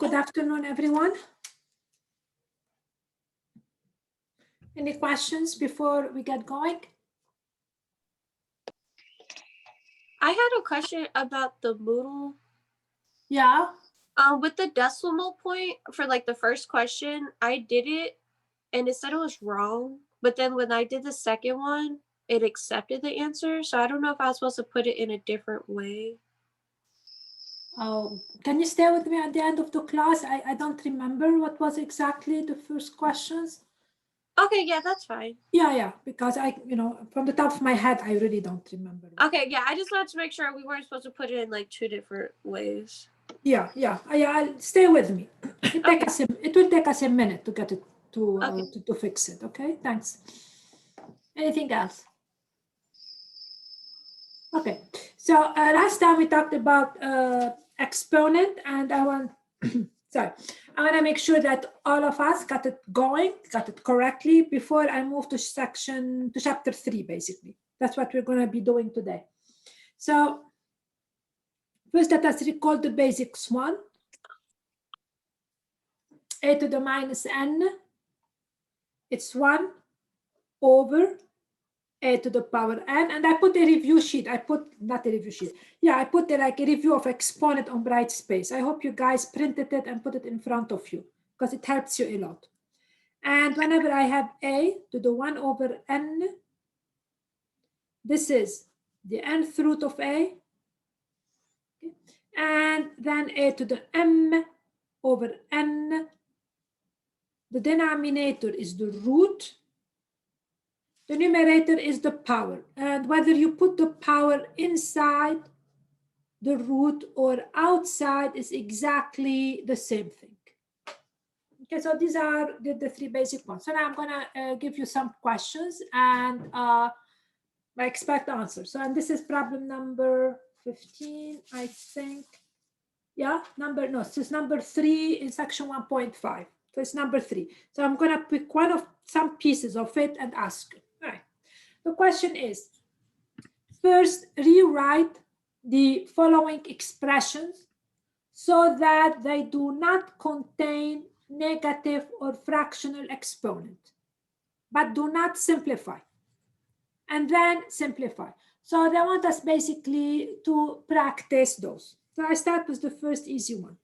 Good afternoon, everyone. Any questions before we get going? I had a question about the Moodle. Yeah. With the decimal point for like the first question, I did it and it said it was wrong. But then when I did the second one, it accepted the answer. So I don't know if I was supposed to put it in a different way. Oh, can you stay with me at the end of the class? I don't remember what was exactly the first questions. Okay, yeah, that's fine. Yeah, because from the top of my head, I really don't remember. Okay, yeah, I just wanted to make sure we weren't supposed to put it in like 2 different ways. Yeah, I'll stay with me. It will take us a minute to get it to fix it. Okay, thanks. Anything else? Okay, so last time we talked about exponent, and I want to make sure that all of us got it correctly before I move to chapter 3, basically. That's what we're going to be doing today. So first, let us recall the basics one. A to the minus n, it's 1 over a to the power n, and I put a review sheet. I put a review of exponent on bright space. I hope you guys printed it and put it in front of you because it helps you a lot. And whenever I have a to the 1 over n, this is the nth root of a, okay? And then a to the m over n. The denominator is the root. The numerator is the power, and whether you put the power inside the root or outside is exactly the same thing. Okay, so these are the 3 basic ones. So now I'm gonna give you some questions and I expect answers. So, and this is problem number 15, I think. Yeah, this is number 3 in section 1.5. So it's number 3. So I'm gonna pick some pieces of it and ask you. All right. The question is, first rewrite the following expressions so that they do not contain negative or fractional exponent, but do not simplify. And then simplify. So they want us basically to practice those. So I start with the first easy one.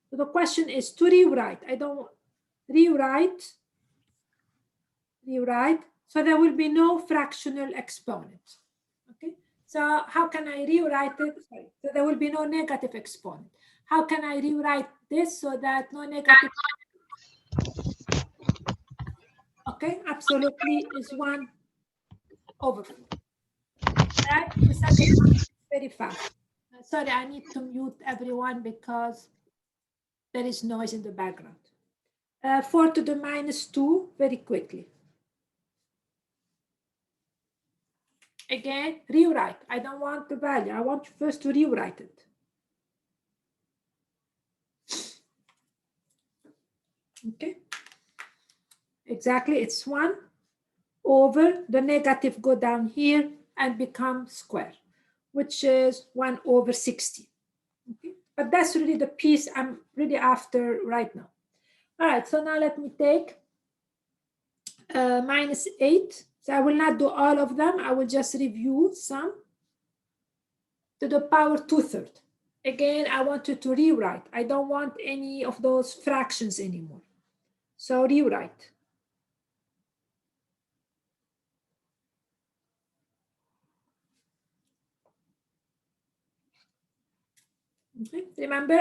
So the question is to rewrite. I don't rewrite. So there will be no fractional exponent. Okay. So how can I rewrite it? Sorry. So there will be no negative exponent. How can I rewrite this so that no negative? Okay, absolutely is 1 over 4. Right? The second one is very fast. Sorry, I need to mute everyone because there is noise in the background. 4 to the minus 2, very quickly. Again, rewrite. I don't want the value. I want you first to rewrite it. Okay. Exactly, it's 1 over the negative go down here and become square, which is 1 over 60. Okay. But that's really the piece I'm really after right now. All right, so now let me take minus 8. So I will not do all of them. I will just review some to the power 2/3. Again, I want you to rewrite. I don't want any of those fractions anymore. So rewrite. Okay. Remember,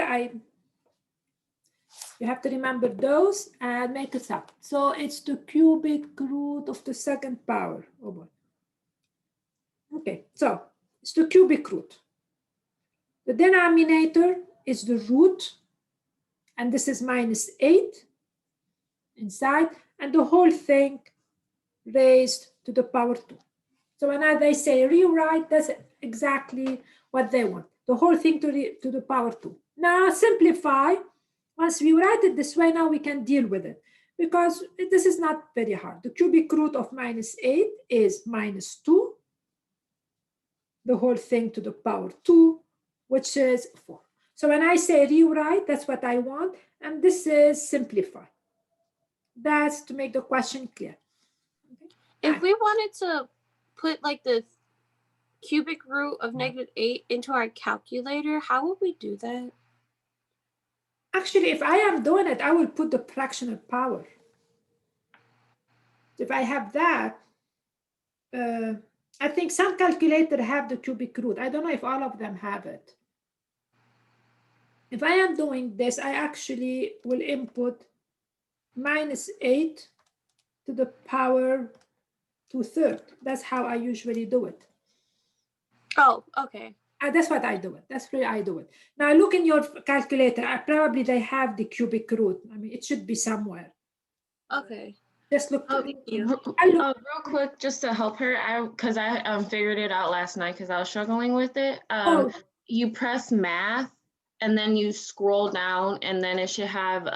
you have to remember those and make it up. So it's the cubic root of the second power. Oh boy. Okay, so it's the cubic root. The denominator is the root, and this is minus 8 inside, and the whole thing raised to the power 2. So when they say rewrite, that's exactly what they want. The whole thing to the power 2. Now simplify. Once we write it this way, now we can deal with it because this is not very hard. The cubic root of minus 8 is minus 2. The whole thing to the power 2, which is 4. So when I say rewrite, that's what I want. And this is simplify. That's to make the question clear. Okay. If we wanted to put like the cubic root of -8 into our calculator, how would we do that? Actually, if I am doing it, I will put the fractional power. If I have that, I think some calculator have the cubic root. I don't know if all of them have it. If I am doing this, I actually will input -8 to the power 2/3. That's how I usually do it. Oh, okay. That's what I do it. That's where I do it. Now look in your calculator. Probably they have the cubic root. I mean, it should be somewhere. Okay. Just look. Oh, thank you. Real quick, just to help her, because I figured it out last night because I was struggling with it. You press math and then you scroll down and then it should have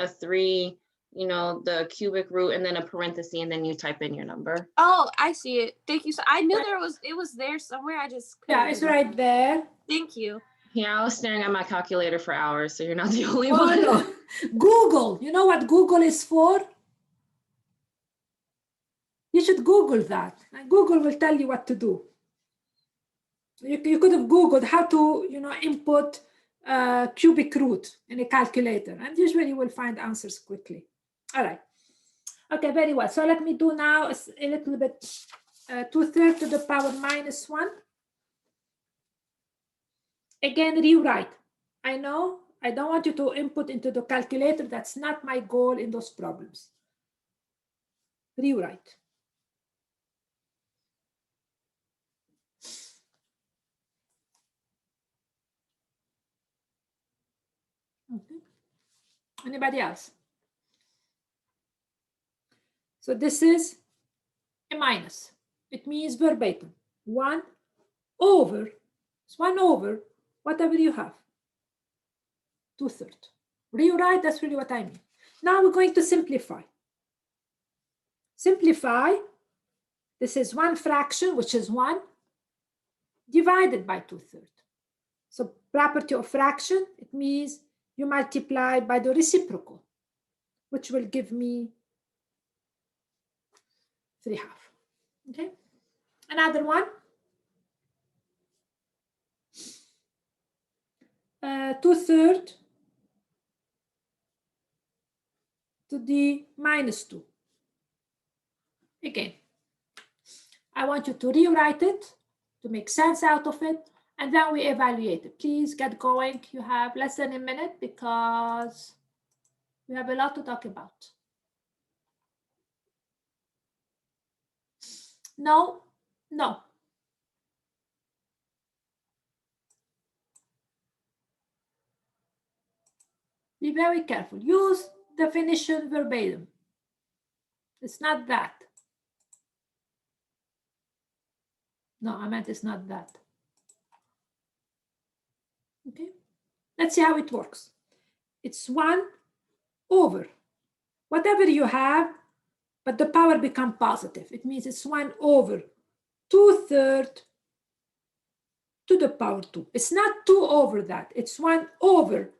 a 3, you know, the cubic root and then a parenthesis and then you type in your number. Oh, I see it. Thank you. So I knew it was there somewhere. I just Yeah, it's right there. Thank you. Yeah, I was staring at my calculator for hours, so you're not the only one. No. Google. You know what Google is for? You should Google that. And Google will tell you what to do. You could have Googled how to, you know, input cubic root in a calculator, and usually you will find answers quickly. All right. Okay, very well. So let me do now a little bit 2/3 to the power -1. Again, rewrite. I know I don't want you to input into the calculator. That's not my goal in those problems. Rewrite. Okay. Anybody else? So this is a minus. It means verbatim. 1 over, it's 1 over whatever you have. 2/3. Rewrite, that's really what I mean. Now we're going to simplify. Simplify, this is one fraction, which is 1, divided by 2/3. So property of fraction, it means you multiply by the reciprocal, which will give me 3/2. Okay, another one. 2/3 to the -2. Again, I want you to rewrite it to make sense out of it, and then we evaluate it. Please get going. You have less than a minute because we have a lot to talk about. No, no. Be very careful. Use definition verbatim. It's not that. No, I meant it's not that. Okay, let's see how it works. It's 1 over whatever you have, but the power becomes positive. It means it's 1 over 2/3 to the power 2. It's not 2 over that. It's 1 over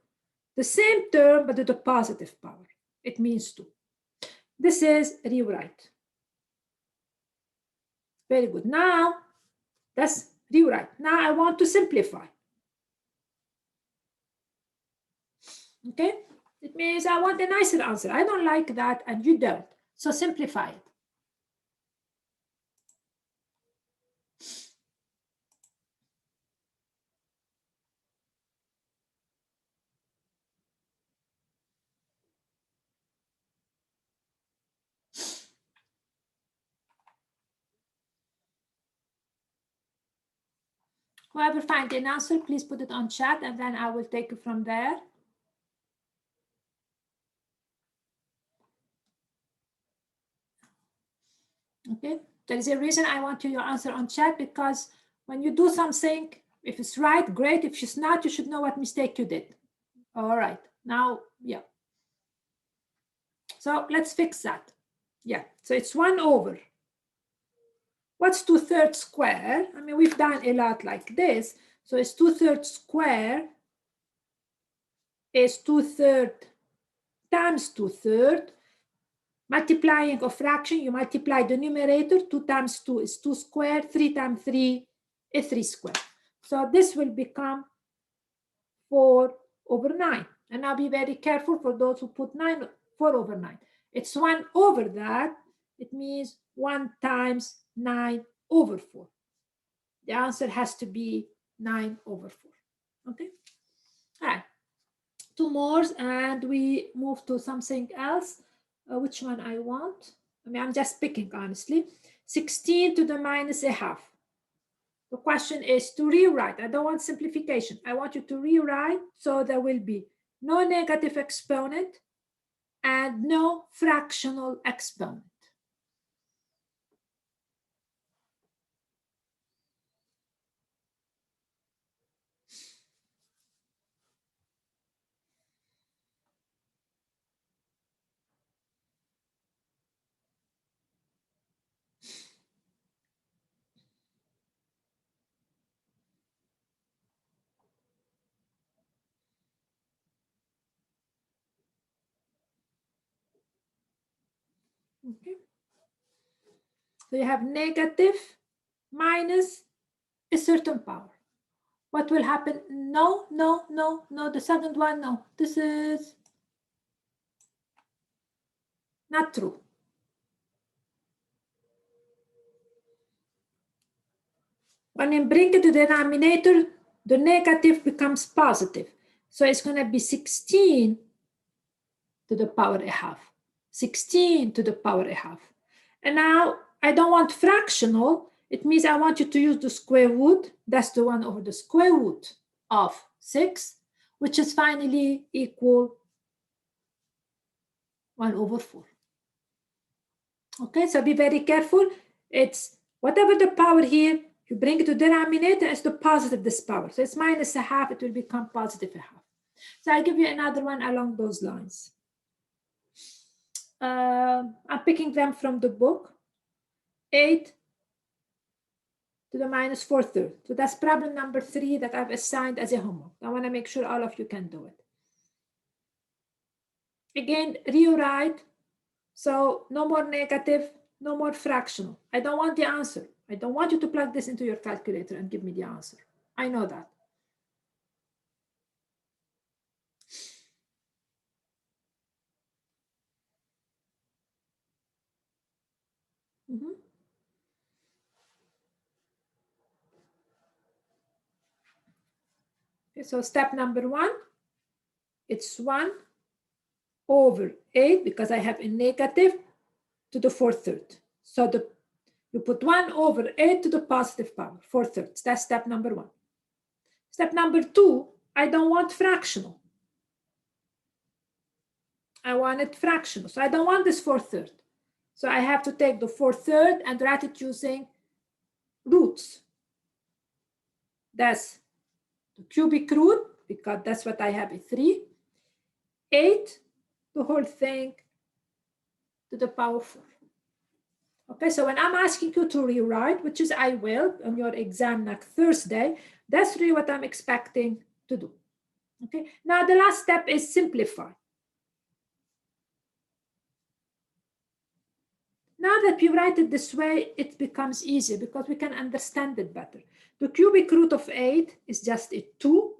the same term, but to the positive power. It means 2. This is rewrite. Very good. Now, that's rewrite. Now I want to simplify. Okay? It means I want a nicer answer. I don't like that, and you don't. So simplify it. Whoever finds an answer, please put it on chat, and then I will take it from there. Okay, there is a reason I want your answer on chat, because when you do something, if it's right, great. If it's not, you should know what mistake you did. All right, now, yeah. So let's fix that. Yeah, so it's 1 over. What's 2/3 square? I mean, we've done a lot like this. So it's 2/3 square is 2/3 times 2/3. Multiplying a fraction, you multiply the numerator. 2 times 2 is 2 squared. 3 times 3 is 3 squared. So this will become 4/9. And now be very careful for those who put 4/9. It's 1 over that. It means 1 times 9/4. The answer has to be 9/4. Okay. All right. 2 more, and we move to something else. Which one I want? I mean, I'm just picking, honestly. 16 to the minus a half. The question is to rewrite. I don't want simplification. I want you to rewrite so there will be no negative exponent and no fractional exponent. Okay. So you have negative minus a certain power. What will happen? No, no, no, no. The second one, no. This is not true. When you bring it to the denominator, the negative becomes positive. So it's going to be 16 to the power a half. 16 to the power a half. And now I don't want fractional. It means I want you to use the square root. That's the 1 over the square root of 6, which is finally equal 1/4. Okay, so be very careful. It's whatever the power here, you bring it to denominator, it's the positive this power. So it's minus a half, it will become positive a half. So I'll give you another one along those lines. I'm picking them from the book. 8 to the minus 4/3. So that's problem number 3 that I've assigned as a homework. I want to make sure all of you can do it. Again, rewrite. So no more negative, no more fractional. I don't want the answer. I don't want you to plug this into your calculator and give me the answer. I know that. Okay, so step number 1, it's 1/8 because I have a negative to the 4/3. So you put 1/8 to the positive power, 4/3. That's step number 1. Step number 2, I don't want fractional. I want it fractional. So I don't want this 4/3. So I have to take the 4/3 and write it using roots. That's the cubic root, because that's what I have, a 3. 8, the whole thing to the power 4. Okay, so when I'm asking you to rewrite, which is I will on your exam next Thursday, that's really what I'm expecting to do. Okay, now the last step is simplify. Now that you write it this way, it becomes easier because we can understand it better. The cubic root of 8 is just a 2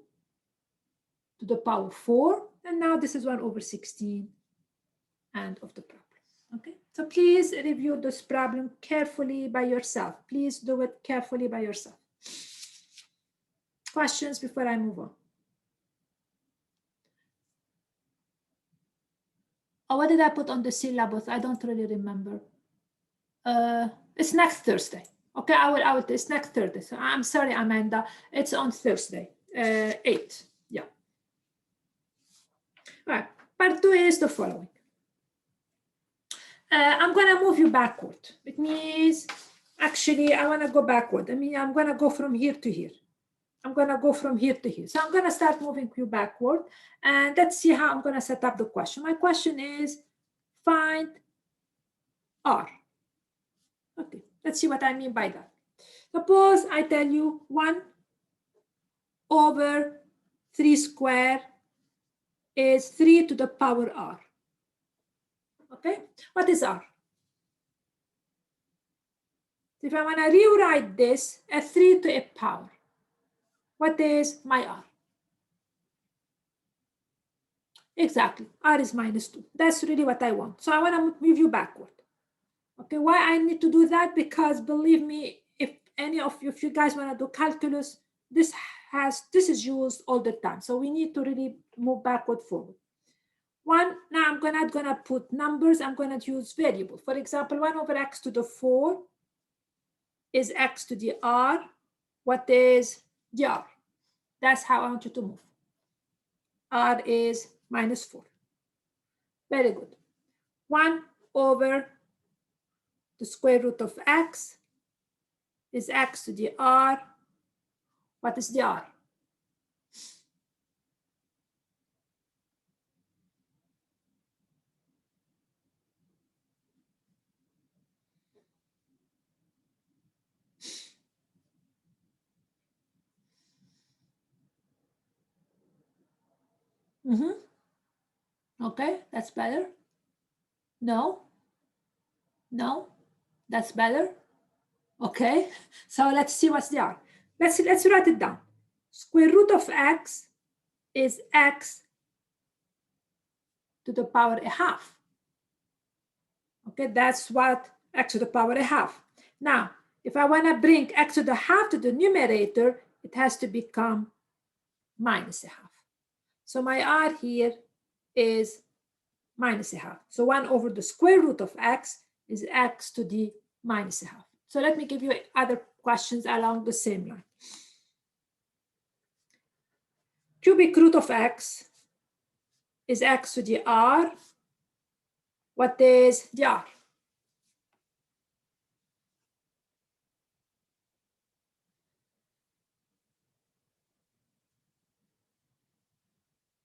to the power 4. And now this is 1/16 and of the problem. Okay, so please review this problem carefully by yourself. Please do it carefully by yourself. Questions before I move on? Oh, what did I put on the syllabus? I don't really remember. It's next Thursday. Okay, I will. It's next Thursday. So I'm sorry, Amanda. It's on Thursday, 8. Yeah. All right. Part 2 is the following. I'm going to move you backward. It means, actually, I want to go backward. I mean, I'm going to go from here to here. I'm going to go from here to here. So I'm going to start moving you backward. And let's see how I'm going to set up the question. My question is, find R. Okay, let's see what I mean by that. Suppose I tell you 1/3 square is 3 to the power R. Okay, what is R? If I want to rewrite this as 3 to a power, what is my R? Exactly, R is -2. That's really what I want. So I want to move you backward. Okay, why I need to do that? Because believe me, if any of you, if you guys want to do calculus, this is used all the time. So we need to really move backward, forward. Now I'm gonna put numbers. I'm gonna use variable. For example, 1 over x to the 4 is x to the r. What is the r? That's how I want you to move. R is -4. Very good. 1 over the square root of x is x to the r. What is the r? Okay, that's better. No, that's better. Okay, so let's see what's the r. Let's write it down. Square root of x is x to the power a half. Okay, that's what x to the power a half. Now, if I want to bring x to the half to the numerator, it has to become -1/2. So my r here is -1/2. So 1 over the square root of x is x to the -1/2. So let me give you other questions along the same line. Cubic root of x is x to the r. What is the r?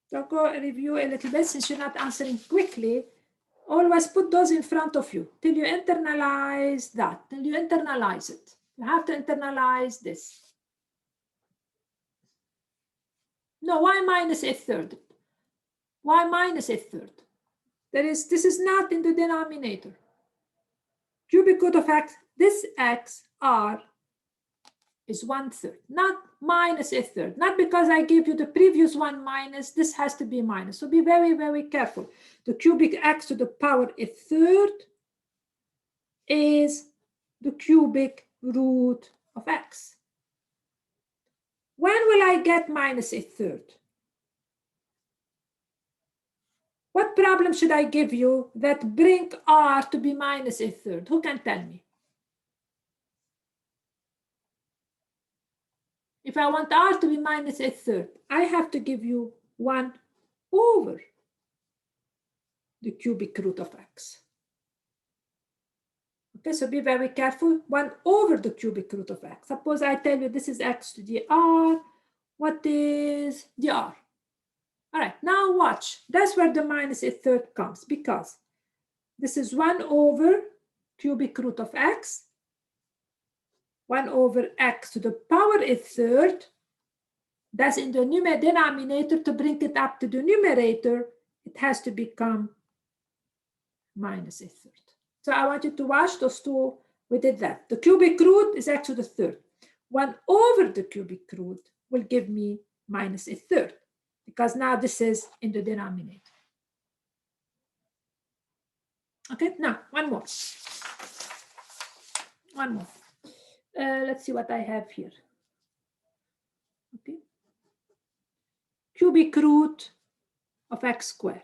So go review a little bit since you're not answering quickly. Always put those in front of you till you internalize that, till you internalize it. You have to internalize this. No, why -1/3? Why -1/3? This is not in the denominator. Cubic root of x, this x, r, is 1/3, not -1/3. Not because I gave you the previous one minus, this has to be minus. So be very, very careful. The cubic x to the power 1/3 is the cubic root of x. When will I get -1/3? What problem should I give you that bring r to be -1/3? Who can tell me? If I want r to be -1/3, I have to give you 1 over the cubic root of x. Okay, so be very careful. 1 over the cubic root of x. Suppose I tell you this is x to the r. What is the r? All right, now watch. That's where the -1/3 comes, because this is 1 over cubic root of x, 1 over x to the power 1/3. That's in the denominator. To bring it up to the numerator, it has to become -1/3. So I want you to watch those two. We did that. The cubic root is x to the 3rd. 1 over the cubic root will give me -1/3, because now this is in the denominator. Okay, now one more. One more. Let's see what I have here. Okay. Cubic root of x squared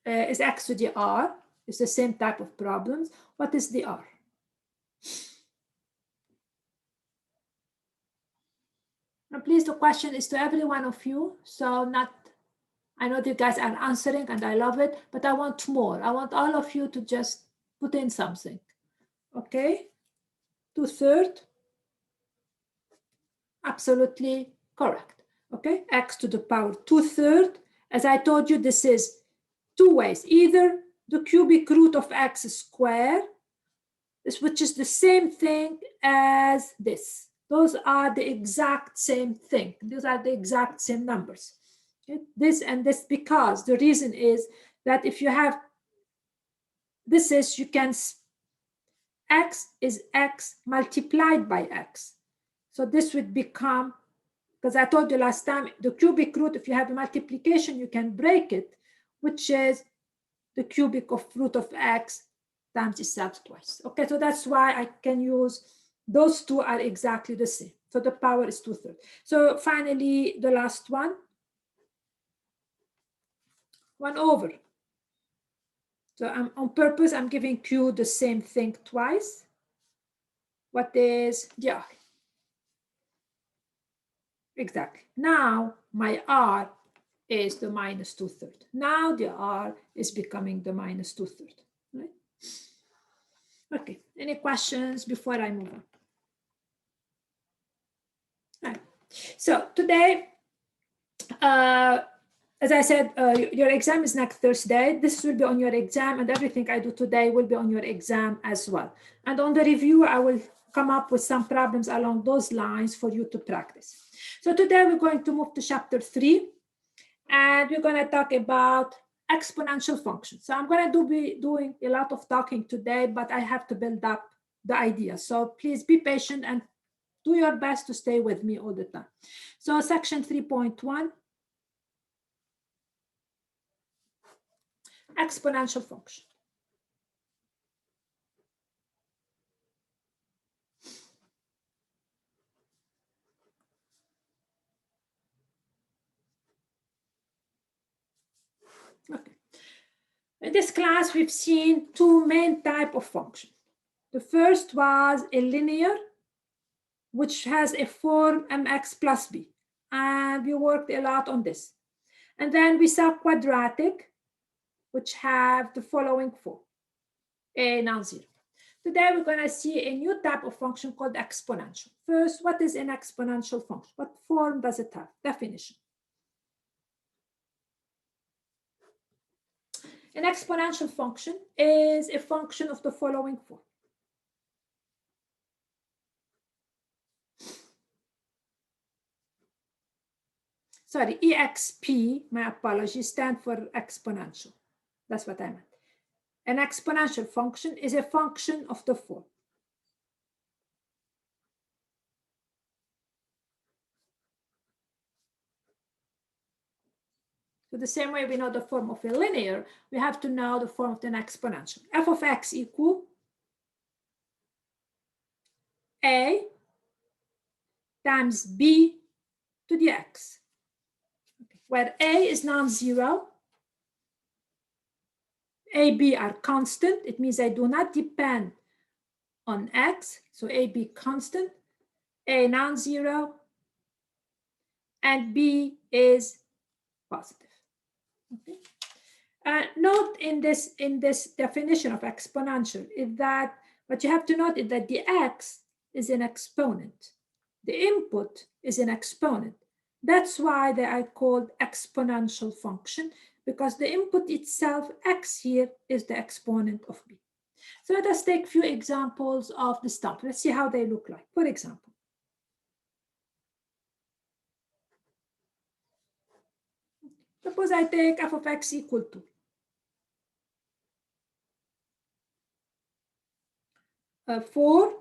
is x to the r. It's the same type of problems. What is the r? Now, please, the question is to every one of you. So I know you guys are answering and I love it, but I want more. I want all of you to just put in something. Okay? 2/3. Absolutely correct. Okay? X to the power 2/3. As I told you, this is two ways. Either the cubic root of x squared, which is the same thing as this. Those are the exact same thing. Those are the exact same numbers. Okay? This and this, because the reason is that if you have, this is, you can, x is x multiplied by x. So this would become, because I told you last time, the cubic root, if you have a multiplication, you can break it, which is the cubic of root of x times itself twice. Okay, so that's why I can use, those two are exactly the same. So the power is 2/3. So finally, the last one, 1 over. So I'm on purpose, I'm giving Q the same thing twice. What is the R? Exactly. Now my R is the minus 2/3. Now the R is becoming the minus 2/3. Right? Okay. Any questions before I move on? All right. So today, as I said, your exam is next Thursday. This will be on your exam, and everything I do today will be on your exam as well. And on the review, I will come up with some problems along those lines for you to practice. So today we're going to move to chapter 3, and we're going to talk about exponential functions. So I'm going to be doing a lot of talking today, but I have to build up the idea. So please be patient and do your best to stay with me all the time. So section 3.1, exponential function. Okay. In this class, we've seen two main types of functions. The first was a linear, which has a form mx plus b. And we worked a lot on this. And then we saw quadratic, which have the following form, a non-zero. Today, we're going to see a new type of function called exponential. First, what is an exponential function? What form does it have? Definition. An exponential function is a function of the following form. Sorry, EXP, my apologies, stand for exponential. That's what I meant. An exponential function is a function of the form. So the same way we know the form of a linear, we have to know the form of an exponential. F of x equal a times b to the x, where a is non-zero, a, b are constant. It means they do not depend on x. So a, b constant, a non-zero, and b is positive. Okay. Note in this definition of exponential is that what you have to note is that the x is an exponent. The input is an exponent. That's why they are called exponential function, because the input itself, x here, is the exponent of b. So let us take a few examples of this stuff. Let's see how they look like. For example, suppose I take f of x equal to 4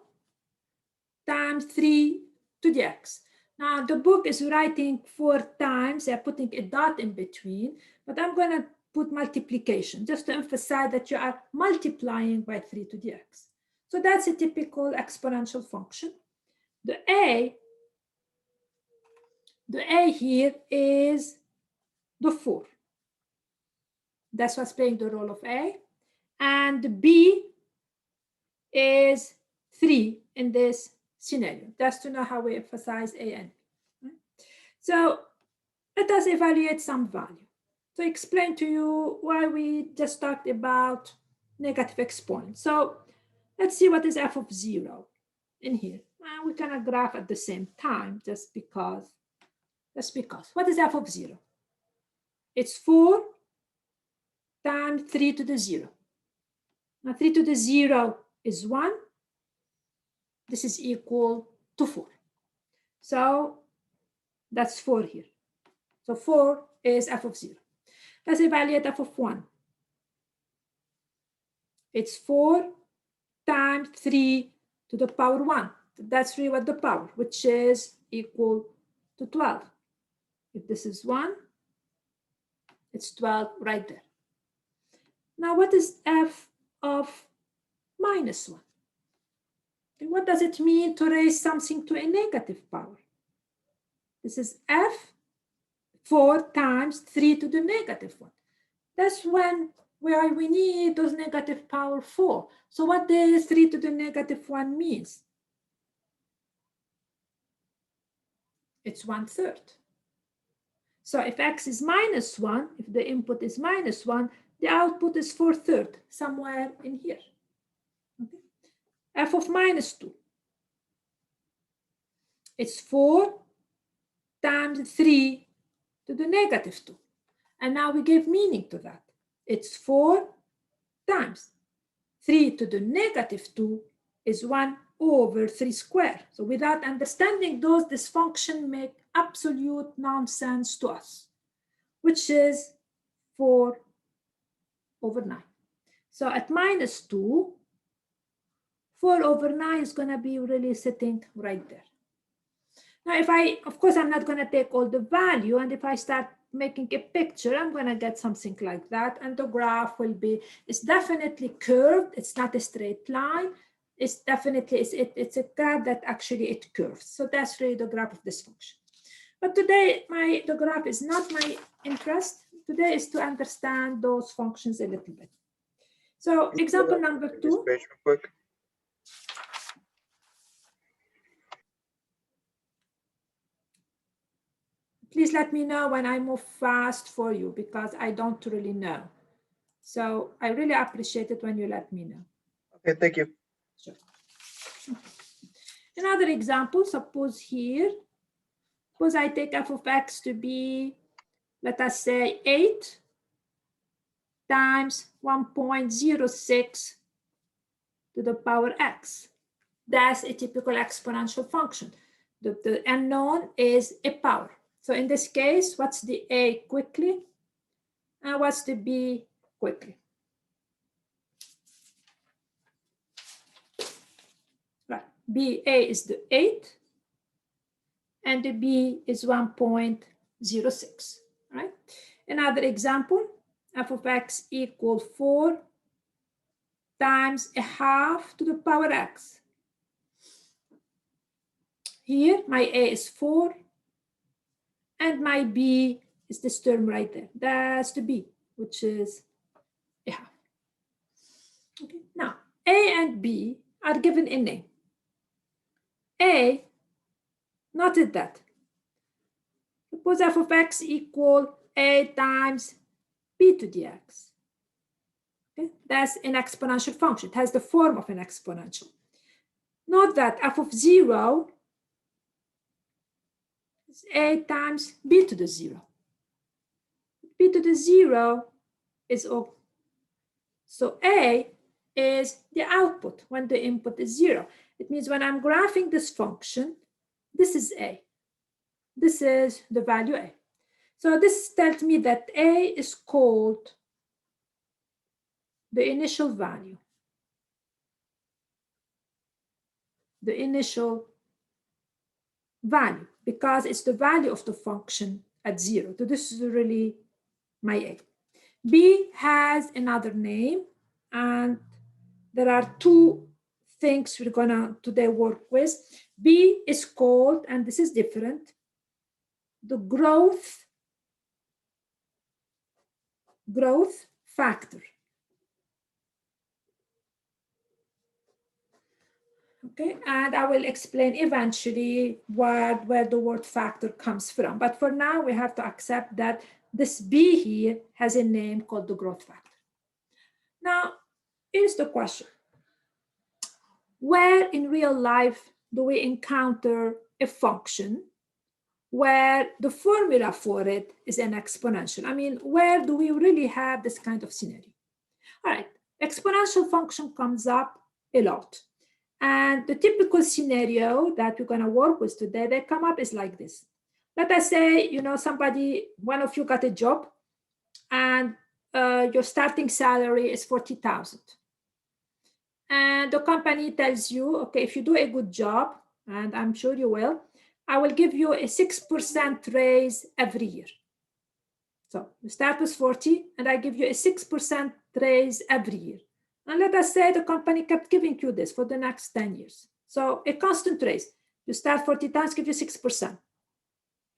times 3 to the x. Now the book is writing 4 times, they're putting a dot in between, but I'm going to put multiplication just to emphasize that you are multiplying by 3 to the x. So that's a typical exponential function. The a here is the 4. That's what's playing the role of a. And b is 3 in this scenario. Just to know how we emphasize a and b. So let us evaluate some value. To explain to you why we just talked about negative exponents. So let's see what is f of 0 in here. And we can graph at the same time just because. What is f of 0? It's 4 times 3 to the 0. Now 3 to the 0 is 1. This is equal to 4. So that's 4 here. So 4 is f of 0. Let's evaluate f of 1. It's 4 times 3 to the power 1. That's 3 with the power, which is equal to 12. If this is 1, it's 12 right there. Now, what is f of minus 1? What does it mean to raise something to a negative power? This is f 4 times 3 to the negative 1. That's where we need those negative power 4. So what does 3 to the negative 1 means? It's 1/3. So if x is minus 1, if the input is minus 1, the output is 4/3, somewhere in here. Okay. F of minus 2. It's 4 times 3 to the negative 2. And now we give meaning to that. It's 4 times 3 to the negative 2 is 1 over 3 squared. So without understanding those, this function makes absolute nonsense to us, which is 4 over 9. So at minus 2, 4 over 9 is going to be really sitting right there. Now, of course, I'm not going to take all the value, and if I start making a picture, I'm going to get something like that, and the graph will be, it's definitely curved, it's not a straight line, it's definitely, it's a graph that actually it curves. So that's really the graph of this function. But today, the graph is not my interest. Today is to understand those functions a little bit. So example number 2. Page real quick. Please let me know when I move fast for you, because I don't really know. So I really appreciate it when you let me know. Okay, thank you. Sure. Another example, suppose here, suppose I take f of x to be, let us say 8 times 1.06 to the power x. That's a typical exponential function. The unknown is a power. So in this case, what's the a quickly? And what's the b quickly? Right, a is the 8, and the b is 1.06, right? Another example, f of x equals 4 times a half to the power x. Here, my a is 4, and my b is this term right there. That's the b, which is a half. Okay. Now, a and b are given a name. A, noted that. Suppose f of x equal a times b to the x. Okay. That's an exponential function. It has the form of an exponential. Note that f of 0 is a times b to the 0. B to the 0 is O. So A is the output when the input is 0. It means when I'm graphing this function, this is A. This is the value A. So this tells me that A is called the initial value. The initial value, because it's the value of the function at 0. So this is really my A. B has another name, and there are two things we're gonna today work with. B is called, and this is different, the growth factor. Okay, and I will explain eventually where the word factor comes from. But for now, we have to accept that this B here has a name called the growth factor. Now, here's the question. Where in real life do we encounter a function where the formula for it is an exponential? I mean, where do we really have this kind of scenario? All right, exponential function comes up a lot. And the typical scenario that we're going to work with today, they come up is like this. Let us say, you know, one of you got a job and your starting salary is 40,000. And the company tells you, okay, if you do a good job, and I'm sure you will, I will give you a 6% raise every year. So you start with 40 and I give you a 6% raise every year. And let us say the company kept giving you this for the next 10 years. So a constant raise. You start 40 times, give you 6%.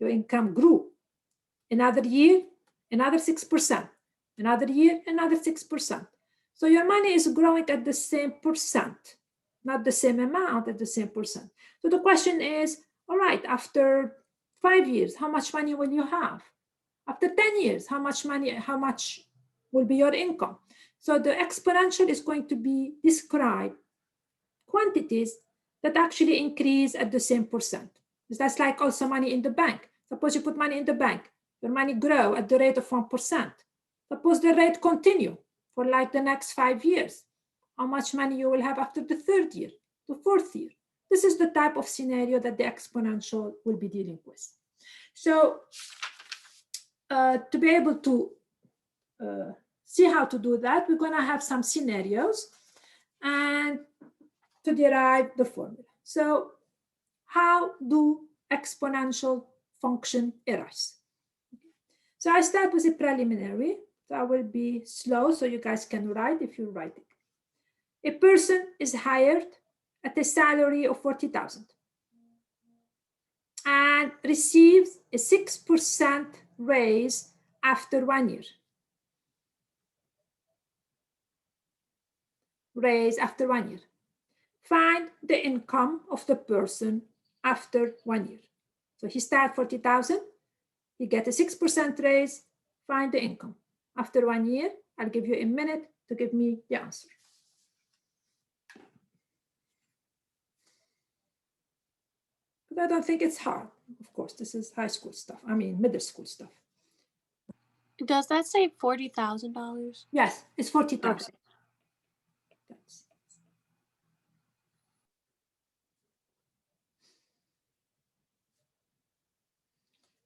Your income grew. Another year, another 6%. Another year, another 6%. So your money is growing at the same percent, not the same amount, at the same percent. So the question is, all right, after 5 years, how much money will you have? After 10 years, how much will be your income? So the exponential is going to describe quantities that actually increase at the same percent. That's like also money in the bank. Suppose you put money in the bank, your money grow at the rate of 1%. Suppose the rate continue for like the next 5 years. How much money you will have after the 3rd year, the 4th year? This is the type of scenario that the exponential will be dealing with. So to be able to see how to do that, we're going to have some scenarios and to derive the formula. So how do exponential function arise? So I start with a preliminary. So I will be slow so you guys can write if you're writing. A person is hired at a salary of 40,000 and receives a 6% raise after 1 year. Raise after 1 year. Find the income of the person after 1 year. So he starts 40,000, he gets a 6% raise, find the income. After 1 year, I'll give you a minute to give me the answer. But I don't think it's hard. Of course, this is high school stuff. I mean, middle school stuff. Does that say $40,000? Yes, it's 40,000. Okay.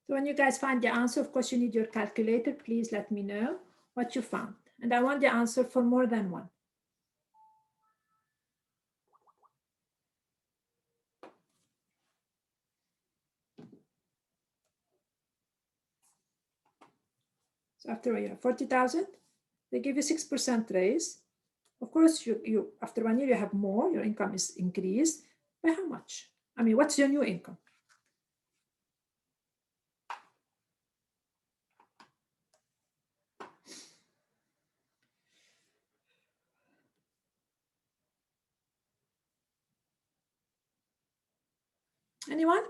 So when you guys find the answer, of course, you need your calculator. Please let me know what you found. And I want the answer for more than one. So after a year, 40,000, they give you 6% raise. Of course, you after 1 year, you have more, your income is increased. By how much? I mean, what's your new income? Anyone?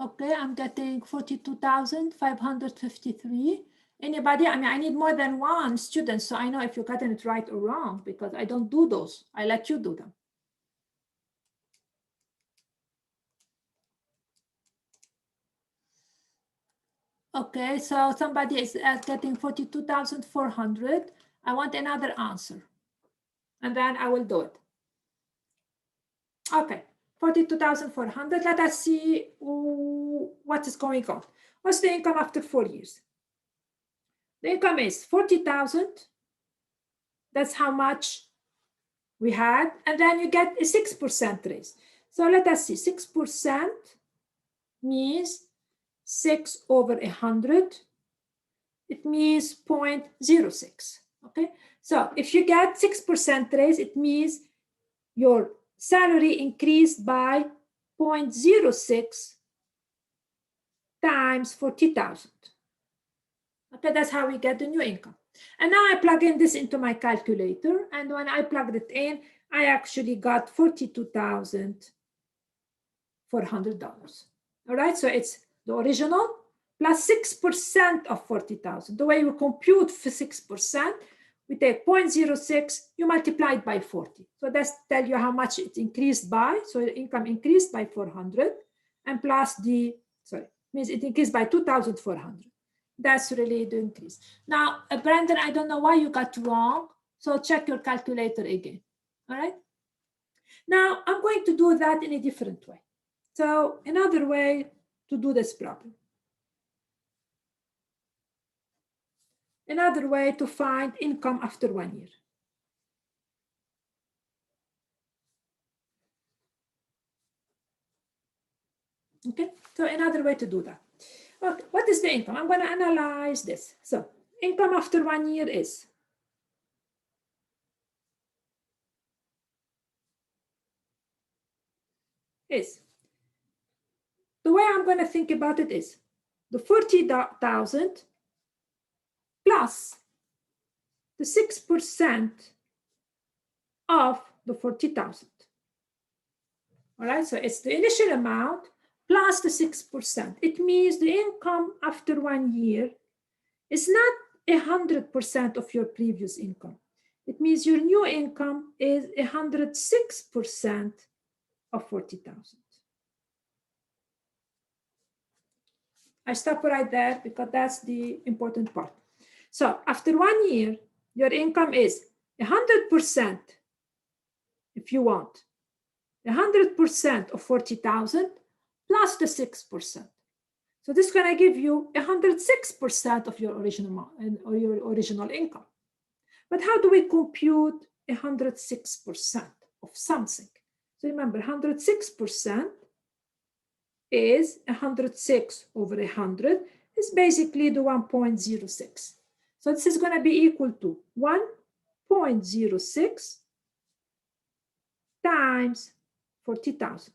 Okay, I'm getting 42,553. Anybody? I mean, I need more than one student, so I know if you've gotten it right or wrong, because I don't do those. I let you do them. Okay, so somebody is getting 42,400. I want another answer, and then I will do it. Okay, 42,400. Let us see what is going on. What's the income after 4 years? The income is 40,000. That's how much we had. And then you get a 6% raise. So let us see, 6% means 6 over 100. It means 0.06, okay? So if you get 6% raise, it means your salary increased by 0.06 times 40,000. Okay, that's how we get the new income. And now I plug in this into my calculator. And when I plugged it in, I actually got $42,400. All right, so it's the original plus 6% of 40,000. The way we compute for 6%, we take 0.06, you multiply it by 40. So that's tell you how much it increased by. So the income increased by 400 and plus means it increased by 2,400. That's really the increase. Now, Brandon, I don't know why you got wrong. So check your calculator again. All right. Now I'm going to do that in a different way. So another way to do this problem. Another way to find income after 1 year. Okay, so another way to do that. Okay, what is the income? I'm going to analyze this. So income after 1 year is the way I'm going to think about it is the 40,000 plus the 6% of the 40,000. All right, so it's the initial amount plus the 6%. It means the income after 1 year is not 100% of your previous income. It means your new income is 106% of 40,000. I stop right there because that's the important part. So after 1 year, your income is 100%, if you want, 100% of 40,000 plus the 6%. So this is going to give you 106% of your original income. But how do we compute 106% of something? So remember, 106% is 106 over 100 is basically the 1.06. So this is going to be equal to 1.06 times 40,000.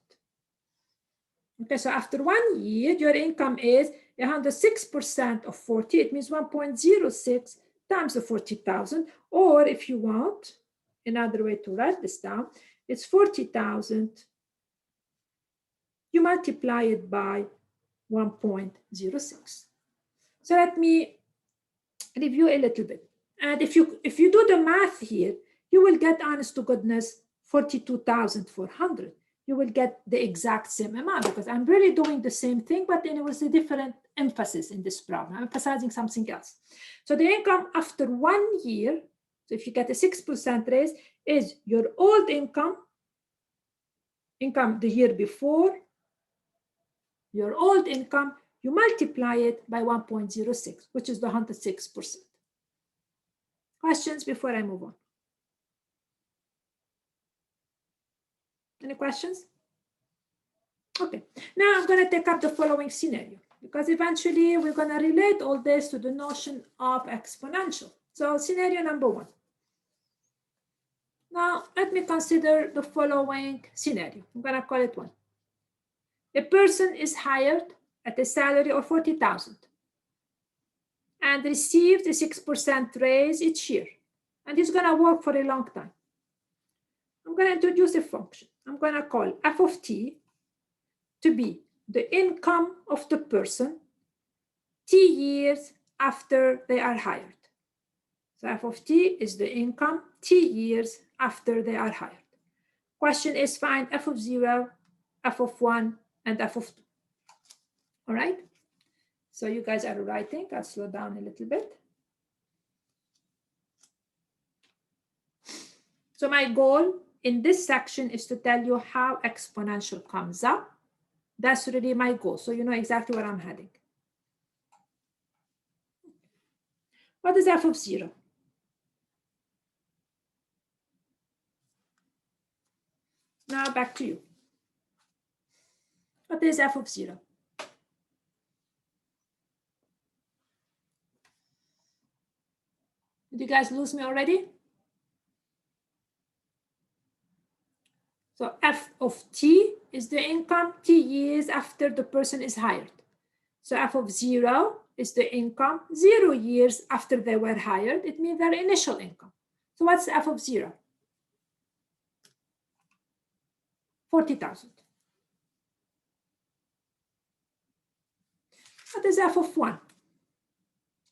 Okay, so after 1 year, your income is 106% of 40. It means 1.06 times the 40,000. Or if you want, another way to write this down, it's 40,000. You multiply it by 1.06. So let me review a little bit. And if you do the math here, you will get, honest to goodness, 42,400. You will get the exact same amount because I'm really doing the same thing, but then it was a different emphasis in this problem. I'm emphasizing something else. So the income after 1 year, so if you get a 6% raise, is your old income the year before, your old income, you multiply it by 1.06, which is the 106%. Questions before I move on? Any questions? Okay, now I'm going to take up the following scenario because eventually we're going to relate all this to the notion of exponential. So scenario number 1. Now let me consider the following scenario. I'm going to call it 1. A person is hired at a salary of 40,000 and receives a 6% raise each year. And he's going to work for a long time. I'm going to introduce a function. I'm going to call f of t to be the income of the person t years after they are hired. So f of t is the income t years after they are hired. Question is find f of 0, f of 1, and f of 2. All right? So you guys are writing. I'll slow down a little bit. So my goal in this section is to tell you how exponential comes up. That's really my goal. So you know exactly where I'm heading. What is f of 0? Now back to you. What is f of 0? Did you guys lose me already? So f of t is the income t years after the person is hired. So f of 0 is the income 0 years after they were hired. It means their initial income. So what's f of 0? 40,000. What is f of 1?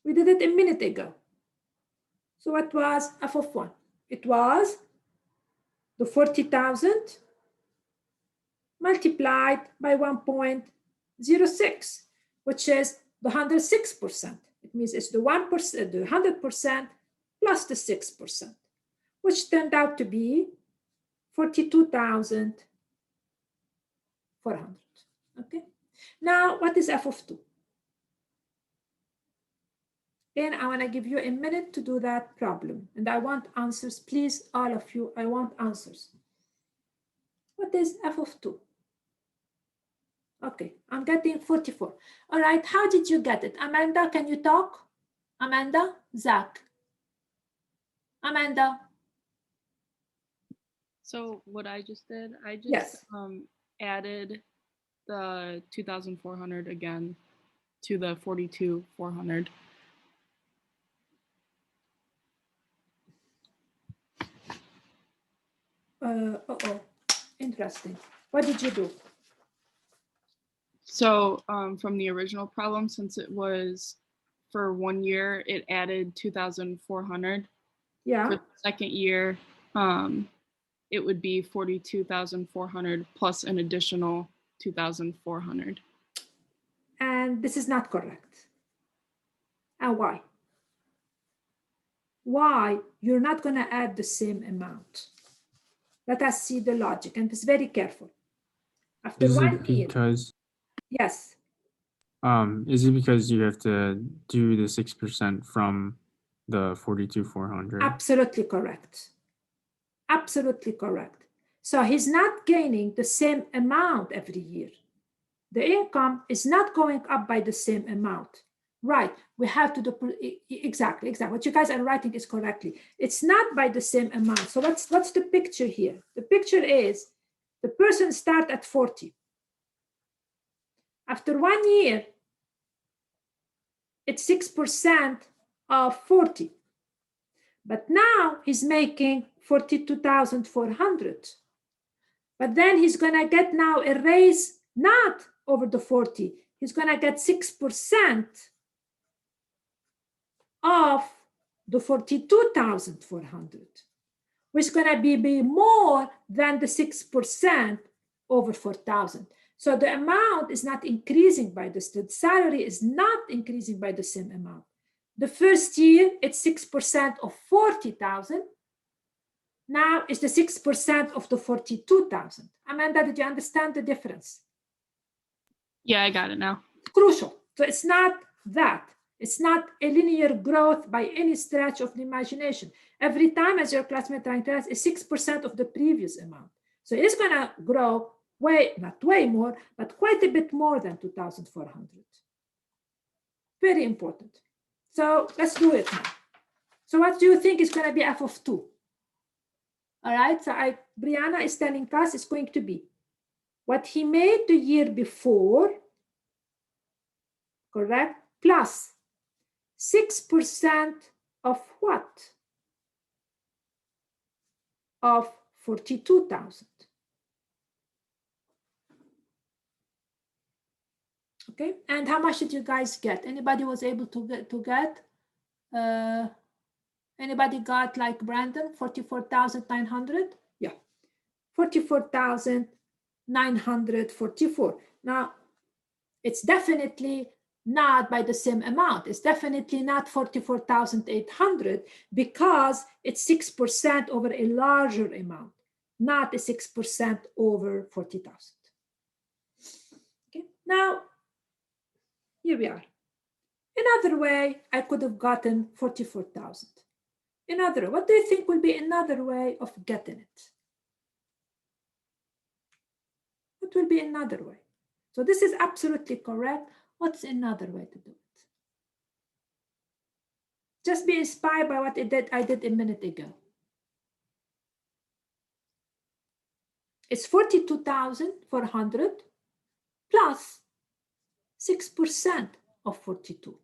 We did it a minute ago. So what was f of 1? It was the 40,000 multiplied by 1.06, which is the 106%. It means it's the 1%, the 100% plus the 6%, which turned out to be 42,400. Okay. Now, what is f of 2? Again, I want to give you a minute to do that problem. And I want answers, please, all of you, I want answers. What is f of 2? Okay, I'm getting 44. All right, how did you get it? Amanda, can you talk? Amanda? Zach? Amanda? So what I just did, I just Yes. added the 2,400 again to the 42,400. Uh-oh, interesting. What did you do? So from the original problem, since it was for 1 year, it added 2,400. Yeah. For the second year, it would be 42,400 plus an additional 2,400. And this is not correct. And why? Why you're not going to add the same amount? Let us see the logic, and it's very careful. After Is 1 it year, because yes. is it because you have to do the 6% from the 42,400? Absolutely correct. Absolutely correct. So he's not gaining the same amount every year. The income is not going up by the same amount. Right, we have to do exactly. What you guys are writing is correctly. It's not by the same amount. So what's the picture here? The picture is the person start at 40. After 1 year, it's 6% of 40. But now he's making 42,400. But then he's gonna get now a raise not over the 40. He's gonna get 6% of the 42,400, which is gonna be more than the 6% over 4,000. So the amount is not increasing by the salary is not increasing by the same amount. The first year, it's 6% of 40,000. Now it's the 6% of the 42,000. Amanda, did you understand the difference? Yeah, I got it now. It's crucial. So it's not that. It's not a linear growth by any stretch of the imagination. Every time as your classmate trying to ask is 6% of the previous amount. So it's going to grow not way more, but quite a bit more than 2,400. Very important. So let's do it now. So what do you think is going to be f of 2? All right, so Brianna is telling us it's going to be what he made the year before, correct, plus 6% of what? Of 42,000. Okay, and how much did you guys get? Anybody was able to get? Anybody got like Brandon, 44,900? Yeah, 44,944. Now, it's definitely not by the same amount. It's definitely not 44,800 because it's 6% over a larger amount, not a 6% over 40,000. Okay, now here we are. Another way, I could have gotten 44,000. Another, what do you think will be another way of getting it? What will be another way? So this is absolutely correct. What's another way to do it? Just be inspired by what I did a minute ago. It's 42,400 plus 6% of 42.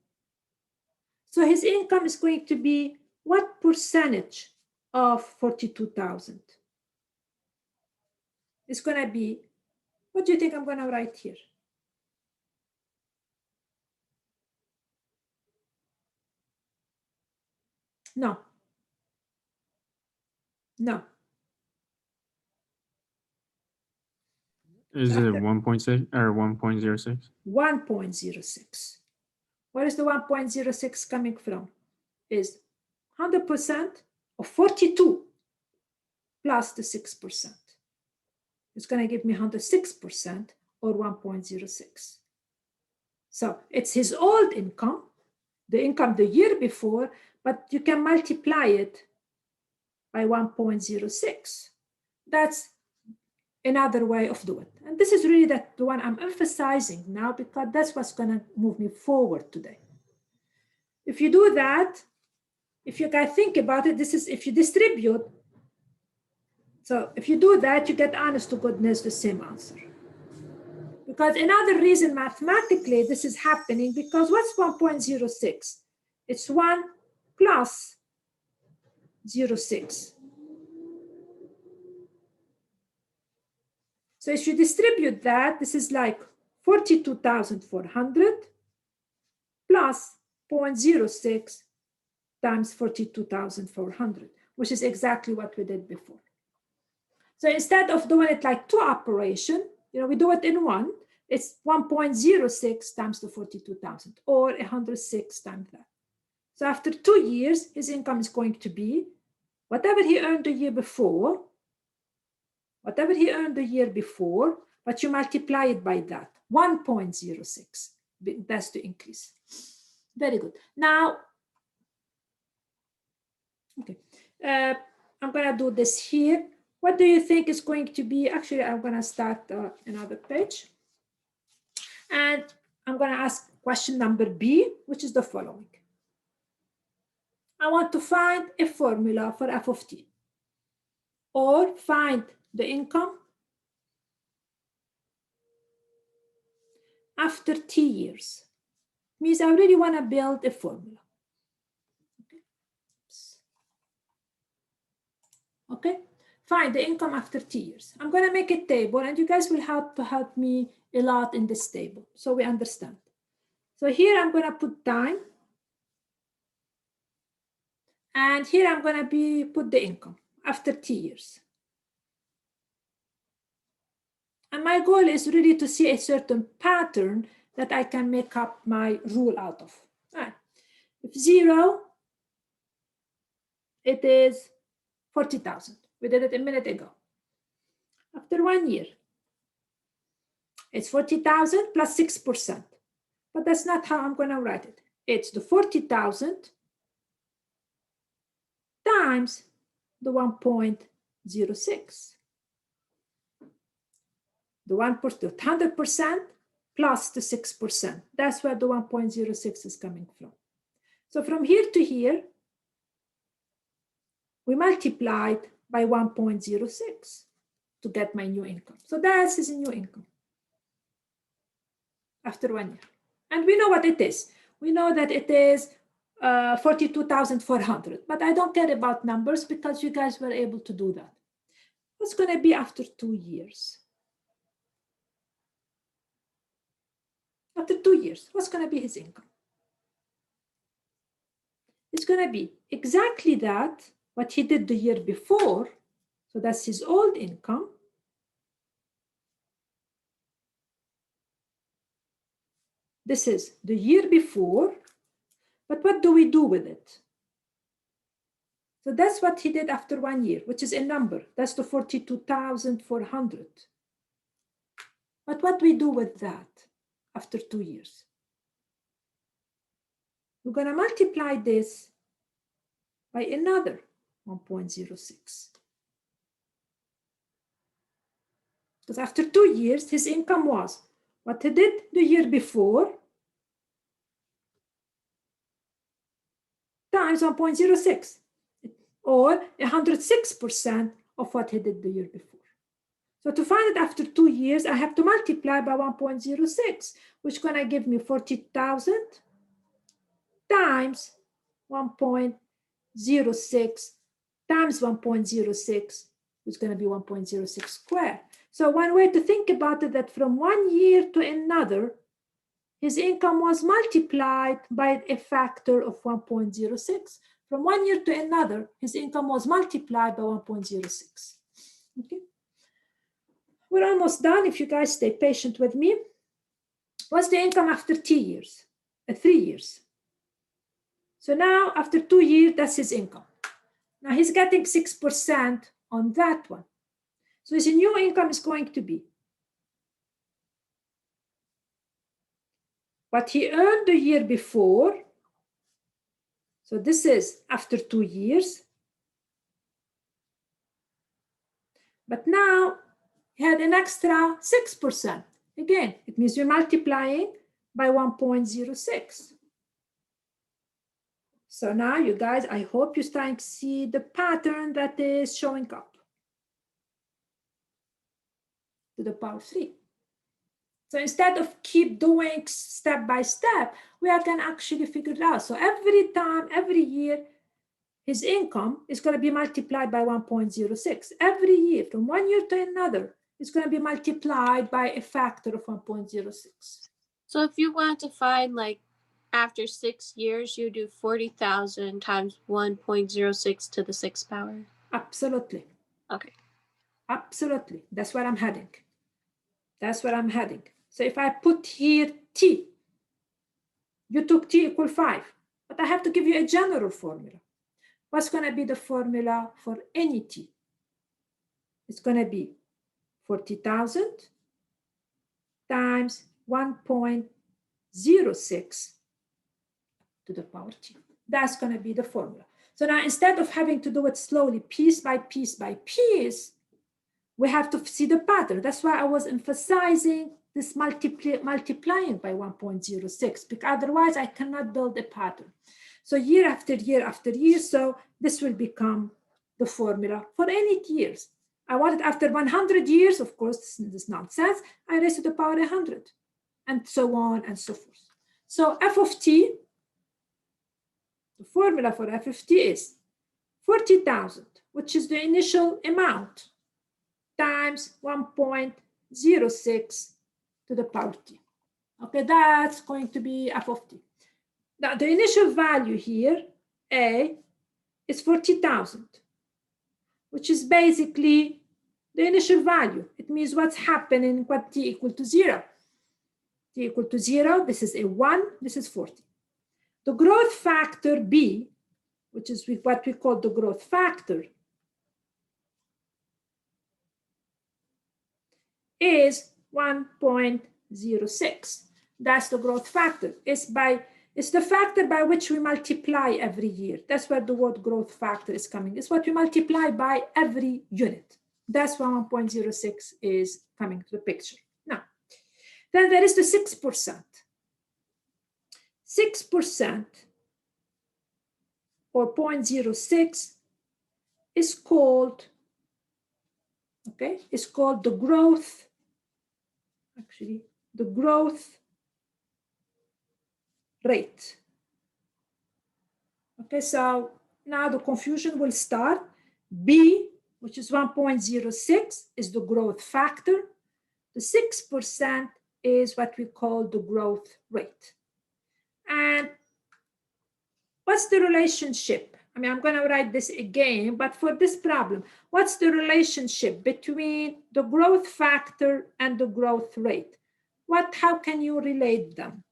So his income is going to be what percentage of 42,000? It's going to be, what do you think I'm going to write here? No. No. Is it 1.6 or 1.06? 1.06. Where is the 1.06 coming from? Is 100% of 42 plus the 6%. It's going to give me 106% or 1.06. So it's his old income, the income the year before, but you can multiply it by 1.06. That's another way of doing it. And this is really the one I'm emphasizing now, because that's what's going to move me forward today. If you do that, if you guys think about it, this is if you distribute. So if you do that, you get honest to goodness the same answer. Because another reason mathematically this is happening, because what's 1.06? It's 1 plus 0.6. So if you distribute that, this is like 42,400 plus 0.06 times 42,400, which is exactly what we did before. So instead of doing it like two operation, we do it in one. It's 1.06 times the 42,000, or 106 times that. So after 2 years, his income is going to be whatever he earned the year before, but you multiply it by that, 1.06. That's the increase. Very good. Now, okay, I'm going to do this here. What do you think is going to be? Actually, I'm going to start another page. And I'm going to ask question number B, which is the following. I want to find a formula for f of t, or find the income after t years. Means I really want to build a formula. Okay, find the income after t years. I'm going to make a table, and you guys will help me a lot in this table, so we understand. So here I'm going to put time, and here I'm going to put the income after t years. And my goal is really to see a certain pattern that I can make up my rule out of. All right. If 0, it is 40,000. We did it a minute ago. After 1 year, it's 40,000 plus 6%. But that's not how I'm going to write it. It's the 40,000 times the 1.06. The 100% plus the 6%. That's where the 1.06 is coming from. So from here to here, we multiplied by 1.06 to get my new income. So that is a new income after 1 year. And we know what it is. We know that it is 42,400, but I don't care about numbers because you guys were able to do that. What's going to be after 2 years? After 2 years, what's going to be his income? It's going to be exactly that, what he did the year before. So that's his old income. This is the year before, but what do we do with it? So that's what he did after 1 year, which is a number. That's the 42,400. But what do we do with that after 2 years? We're going to multiply this by another 1.06. Because after 2 years, his income was what he did the year before times 1.06, or 106% of what he did the year before. So to find it after 2 years, I have to multiply by 1.06, which is going to give me 40,000 times 1.06 times 1.06, which is going to be 1.06 squared. So one way to think about it, that from 1 year to another, his income was multiplied by a factor of 1.06. From 1 year to another, his income was multiplied by 1.06. Okay. We're almost done if you guys stay patient with me. What's the income after 3 years? 3 years. So now after 2 years, that's his income. Now he's getting 6% on that one. So his new income is going to be what he earned the year before. So this is after 2 years. But now he had an extra 6%. Again, it means you're multiplying by 1.06. So now you guys, I hope you're starting to see the pattern that is showing up to the power 3. So instead of keep doing step by step, we can actually figure it out. So every time, every year, his income is going to be multiplied by 1.06. Every year, from one year to another, it's going to be multiplied by a factor of 1.06. So if you want to find like after 6 years, you do 40,000 times 1.06 to the 6th power. Absolutely. Okay. Absolutely. That's where I'm heading. That's where I'm heading. So if I put here t, you took t equal 5, but I have to give you a general formula. What's going to be the formula for any t? It's going to be 40,000 times 1.06 to the power t. That's going to be the formula. So now instead of having to do it slowly, piece by piece by piece, we have to see the pattern. That's why I was emphasizing this multiplying by 1.06, because otherwise I cannot build a pattern. So year after year after year, so this will become the formula for any years. I want it after 100 years, of course, this nonsense, I raise to the power 100, and so on and so forth. So f of t, the formula for f of t is 40,000, which is the initial amount, times 1.06 to the power t. Okay, that's going to be f of t. Now, the initial value here, A, is 40,000, which is basically the initial value. It means what's happening when t equal to 0. T equal to 0, this is a 1, this is 40. The growth factor B, which is what we call the growth factor, is 1.06. That's the growth factor. It's the factor by which we multiply every year. That's where the word growth factor is coming. It's what we multiply by every unit. That's why 1.06 is coming to the picture. Now, then there is the 6%. 6% or 0.06 is called, okay, it's called the growth, actually, the growth rate. Okay, so now the confusion will start. B, which is 1.06, is the growth factor. The 6% is what we call the growth rate. And what's the relationship? I mean, I'm going to write this again, but for this problem, what's the relationship between the growth factor and the growth rate? How can you relate them?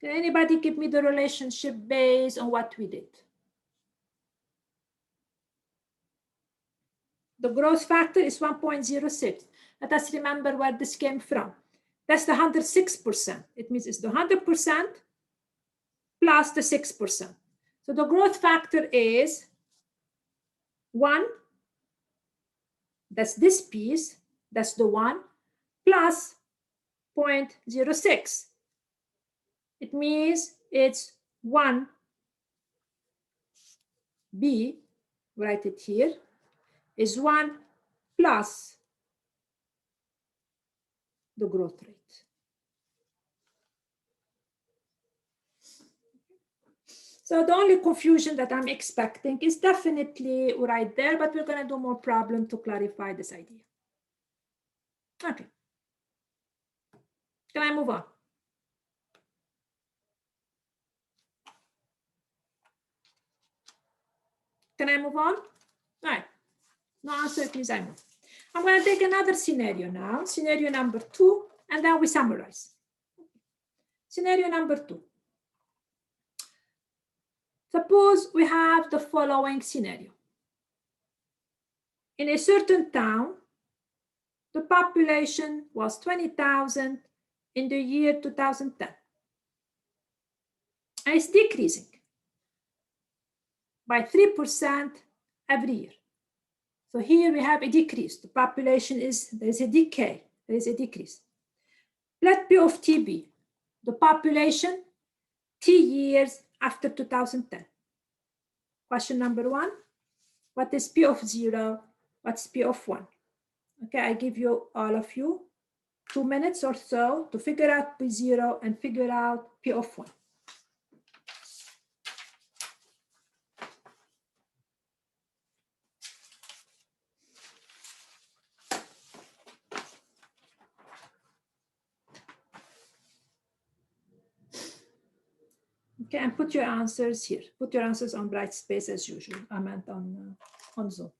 Can anybody give me the relationship based on what we did? The growth factor is 1.06. Let us remember where this came from. That's the 106%. It means it's the 100% plus the 6%. So the growth factor is 1. That's this piece. That's the 1 plus 0.06. It means it's 1B, write it here, is 1 plus the growth rate. So the only confusion that I'm expecting is definitely right there, but we're going to do more problem to clarify this idea. Okay. Can I move on? Can I move on? All right. No answer, it means I move. I'm going to take another scenario now, scenario number 2, and then we summarize. Scenario number 2. Suppose we have the following scenario. In a certain town, the population was 20,000 in the year 2010. And it's decreasing by 3% every year. So here we have a decrease. The population there is a decay, there is a decrease. Let P of T be the population T years after 2010. Question number 1, what is P of 0? What's P of 1? Okay, I give you, all of you, 2 minutes or so to figure out P0 and figure out P of 1. Okay, and put your answers here. Put your answers on bright space as usual. I meant on Zoom.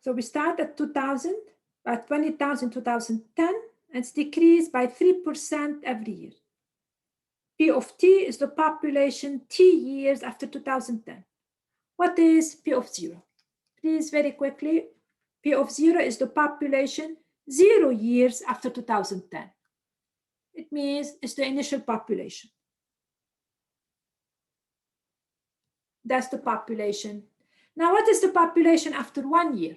So we start at 2000, at 20,000 2010, and it's decreased by 3% every year. P of T is the population T years after 2010. What is P of 0? Please, very quickly. P of 0 is the population 0 years after 2010. It means it's the initial population. That's the population. Now, what is the population after 1 year?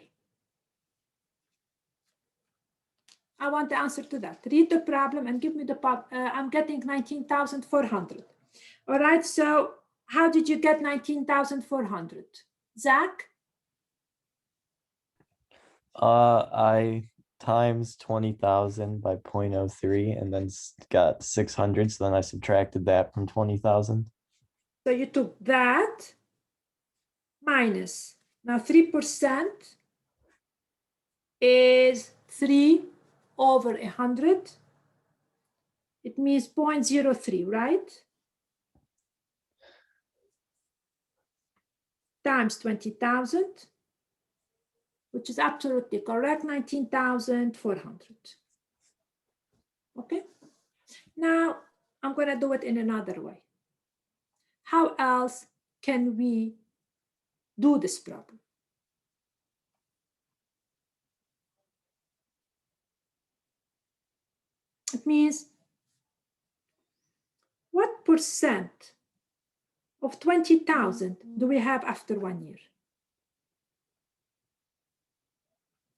I want the answer to that. Read the problem and give me the I'm getting 19,400. All right, so how did you get 19,400? Zach? I times 20,000 by 0.03 and then got 600. So then I subtracted that from 20,000. So you took that minus, now 3% is 3 over 100. It means 0.03, right? Times 20,000, which is absolutely correct, 19,400. Okay? Now, I'm going to do it in another way. How else can we do this problem? It means, what percent of 20,000 do we have after 1 year?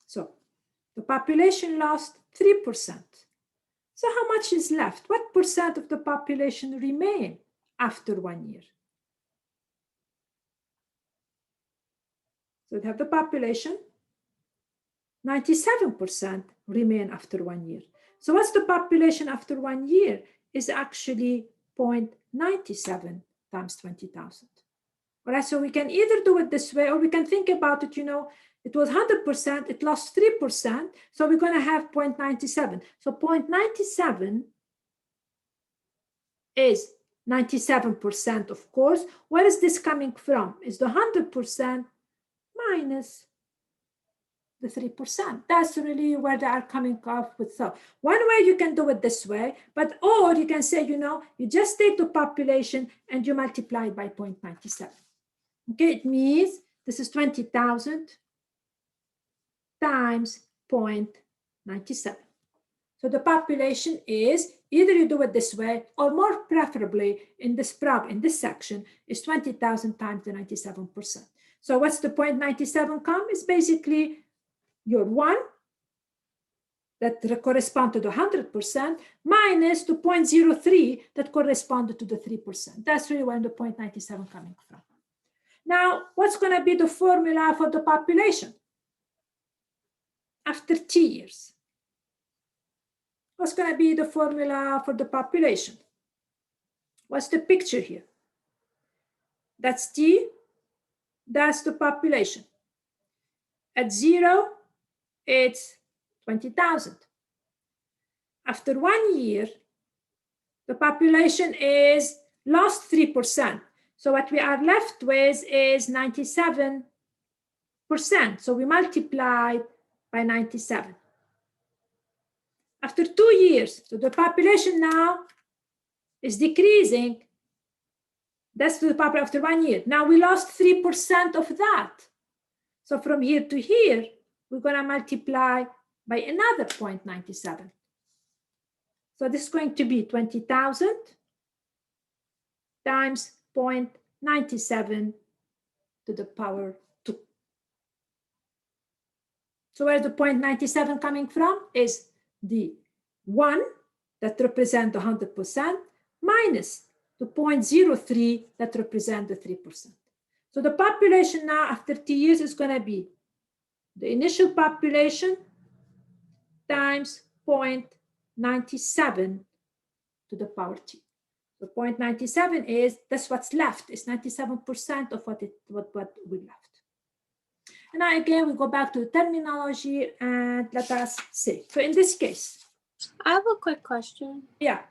So the population lost 3%. So how much is left? What percent of the population remain after 1 year? So we have the population, 97% remain after 1 year. So what's the population after 1 year? Is actually 0.97 times 20,000. All right, so we can either do it this way, or we can think about it, it was 100%, it lost 3%, so we're going to have 0.97. So 0.97 is 97%, of course. Where is this coming from? Is the 100% minus the 3%. That's really where they are coming up with. So one way you can do it this way, or you can say, you just take the population and you multiply it by 0.97. Okay, it means this is 20,000 times 0.97. So the population is, either you do it this way, or more preferably in this section, is 20,000 times the 97%. So what's the 0.97 come? It's basically your 1 that correspond to the 100% minus the 0.03 that corresponded to the 3%. That's really where the 0.97 coming from. Now, what's going to be the formula for the population after T years? What's going to be the formula for the population? What's the picture here? That's T, that's the population. At 0, it's 20,000. After 1 year, the population is lost 3%. So what we are left with is 97%. So we multiplied by by 97. After 2 years, so the population now is decreasing. That's the population after 1 year. Now we lost 3% of that. So from here to here, we're going to multiply by another 0.97. So this is going to be 20,000 times 0.97 to the power 2. So where the 0.97 coming from is the 1 that represent 100% minus the 0.03 that represent the 3%. So the population now after 2 years is going to be the initial population times 0.97 to the power t. So 0.97 is, that's what's left, is 97% of what we left. And now again, we go back to the terminology and let us see. So in this case. I have a quick question. Yeah.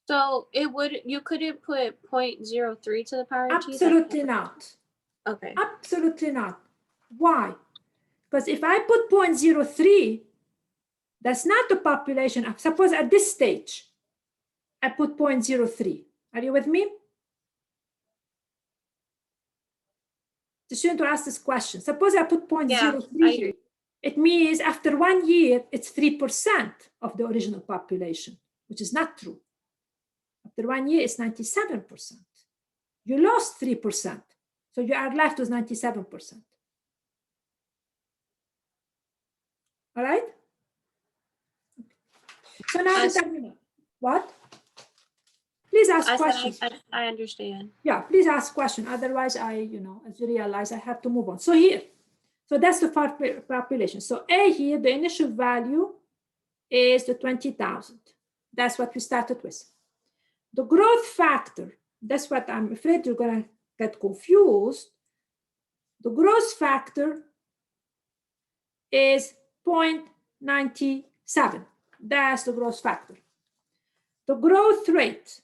So you couldn't put 0.03 to the power t? Absolutely not. Okay. Absolutely not. Why? Because if I put 0.03, that's not the population. Suppose at this stage, I put 0.03. Are you with me? Just want to ask this question. Suppose I put 0.03. It means after 1 year, it's 3% of the original population, which is not true. After 1 year, it's 97%. You lost 3%. So you are left with 97%. All right? So now the terminal. What? Please ask questions. I understand. Yeah, please ask questions. Otherwise, as you realize, I have to move on. So here, so that's the population. So A here, the initial value is the 20,000. That's what we started with. The growth factor, that's what I'm afraid you're going to get confused. The growth factor is 0.97. That's the growth factor. The growth rate.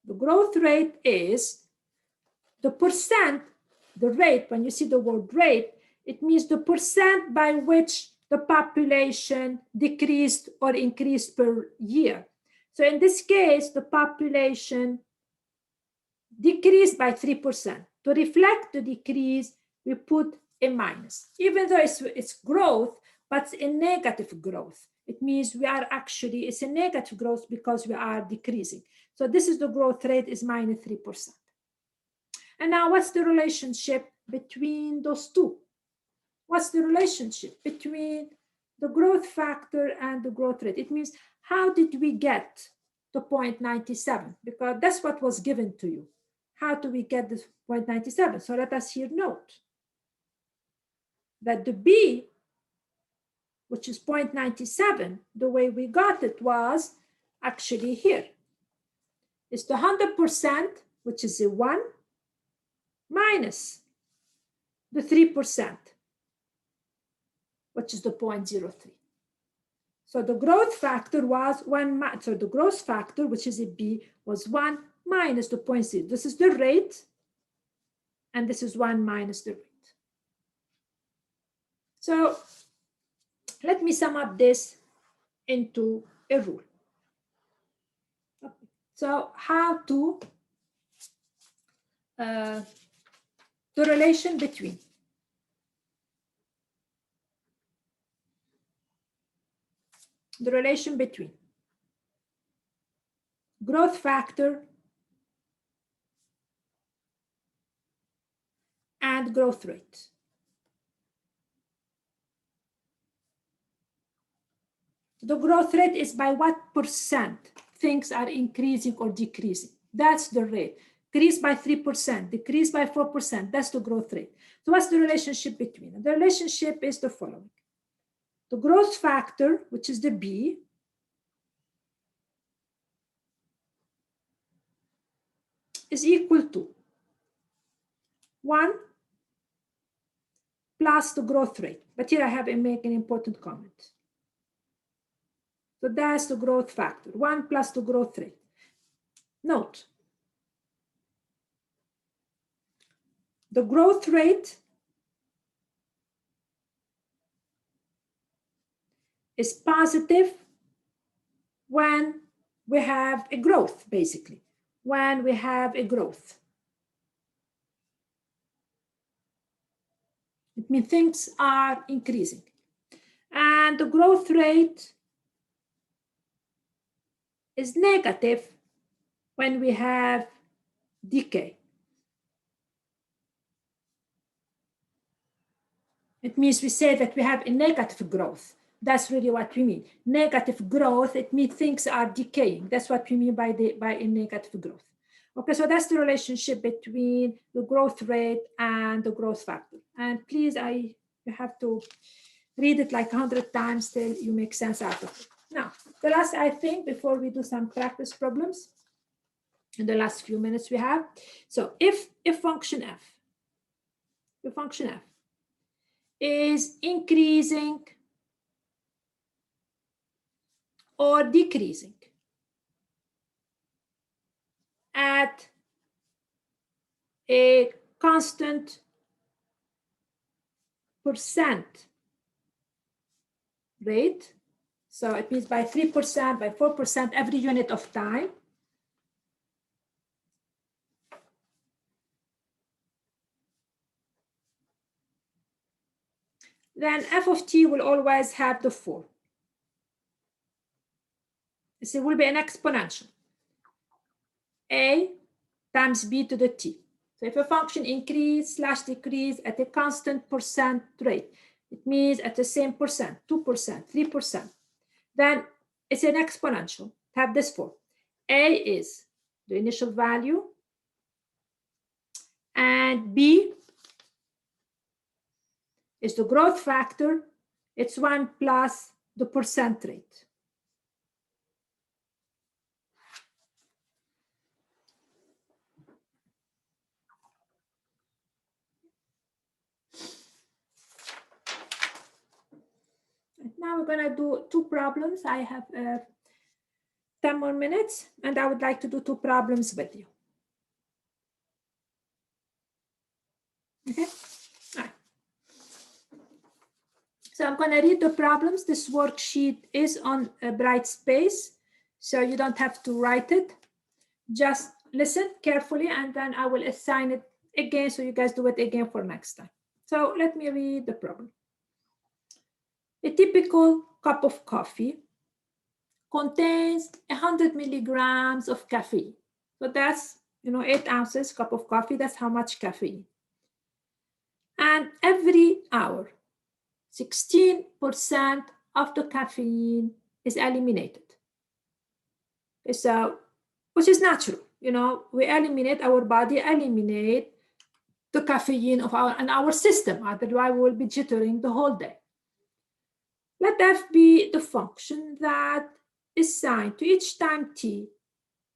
The growth rate is the percent, the rate, when you see the word rate, it means the percent by which the population decreased or increased per year. So in this case, the population decreased by 3%. To reflect the decrease, we put a minus. Even though it's growth, but it's a negative growth. It means it's a negative growth because we are decreasing. So this is the growth rate is minus 3%. And now what's the relationship between those two? What's the relationship between the growth factor and the growth rate? It means how did we get the 0.97? Because that's what was given to you. How do we get this 0.97? So let us here note that the B, which is 0.97, the way we got it was actually here. It's the 100%, which is a 1, minus the 3%, which is the 0.03. So the growth factor was 1, so the growth factor, which is a B, was 1 minus the 0.0. This is the rate, and this is 1 minus the rate. So let me sum up this into a rule. So how to, the relation between growth factor and growth rate. The growth rate is by what percent things are increasing or decreasing. That's the rate. Increase by 3%, decrease by 4%. That's the growth rate. So what's the relationship between them? The relationship is the following. The growth factor, which is the B, is equal to 1 plus the growth rate. But here I have to make an important comment. So that's the growth factor, 1 plus the growth rate. Note, the growth rate is positive when we have a growth, basically, when we have a growth. It means things are increasing. And the growth rate is negative when we have decay. It means we say that we have a negative growth. That's really what we mean. Negative growth, it means things are decaying. That's what we mean by a negative growth. Okay, so that's the relationship between the growth rate and the growth factor. And please, you have to read it like 100 times till you make sense out of it. Now, the last, I think, before we do some practice problems, in the last few minutes we have. So if function f is increasing or decreasing at a constant percent rate, so it means by 3%, by 4% every unit of time, then f of t will always have the 4. This will be an exponential. A times b to the t. So if a function increase/decrease at a constant percent rate, it means at the same percent, 2%, 3%, then it's an exponential. Have this 4. A is the initial value, and b is the growth factor. It's 1 plus the percent rate. Now we're going to do 2 problems. I have 10 more minutes, and I would like to do 2 problems with you. Okay? All right. So I'm going to read the problems. This worksheet is on a bright space, so you don't have to write it. Just listen carefully, and then I will assign it again, so you guys do it again for next time. So let me read the problem. A typical cup of coffee contains 100 milligrams of caffeine. So that's, 8 ounces cup of coffee. That's how much caffeine. And every hour, 16% of the caffeine is eliminated. Okay, so, which is natural. Our body eliminate the caffeine of our system. Otherwise, we will be jittering the whole day. Let f be the function that is assigned to each time t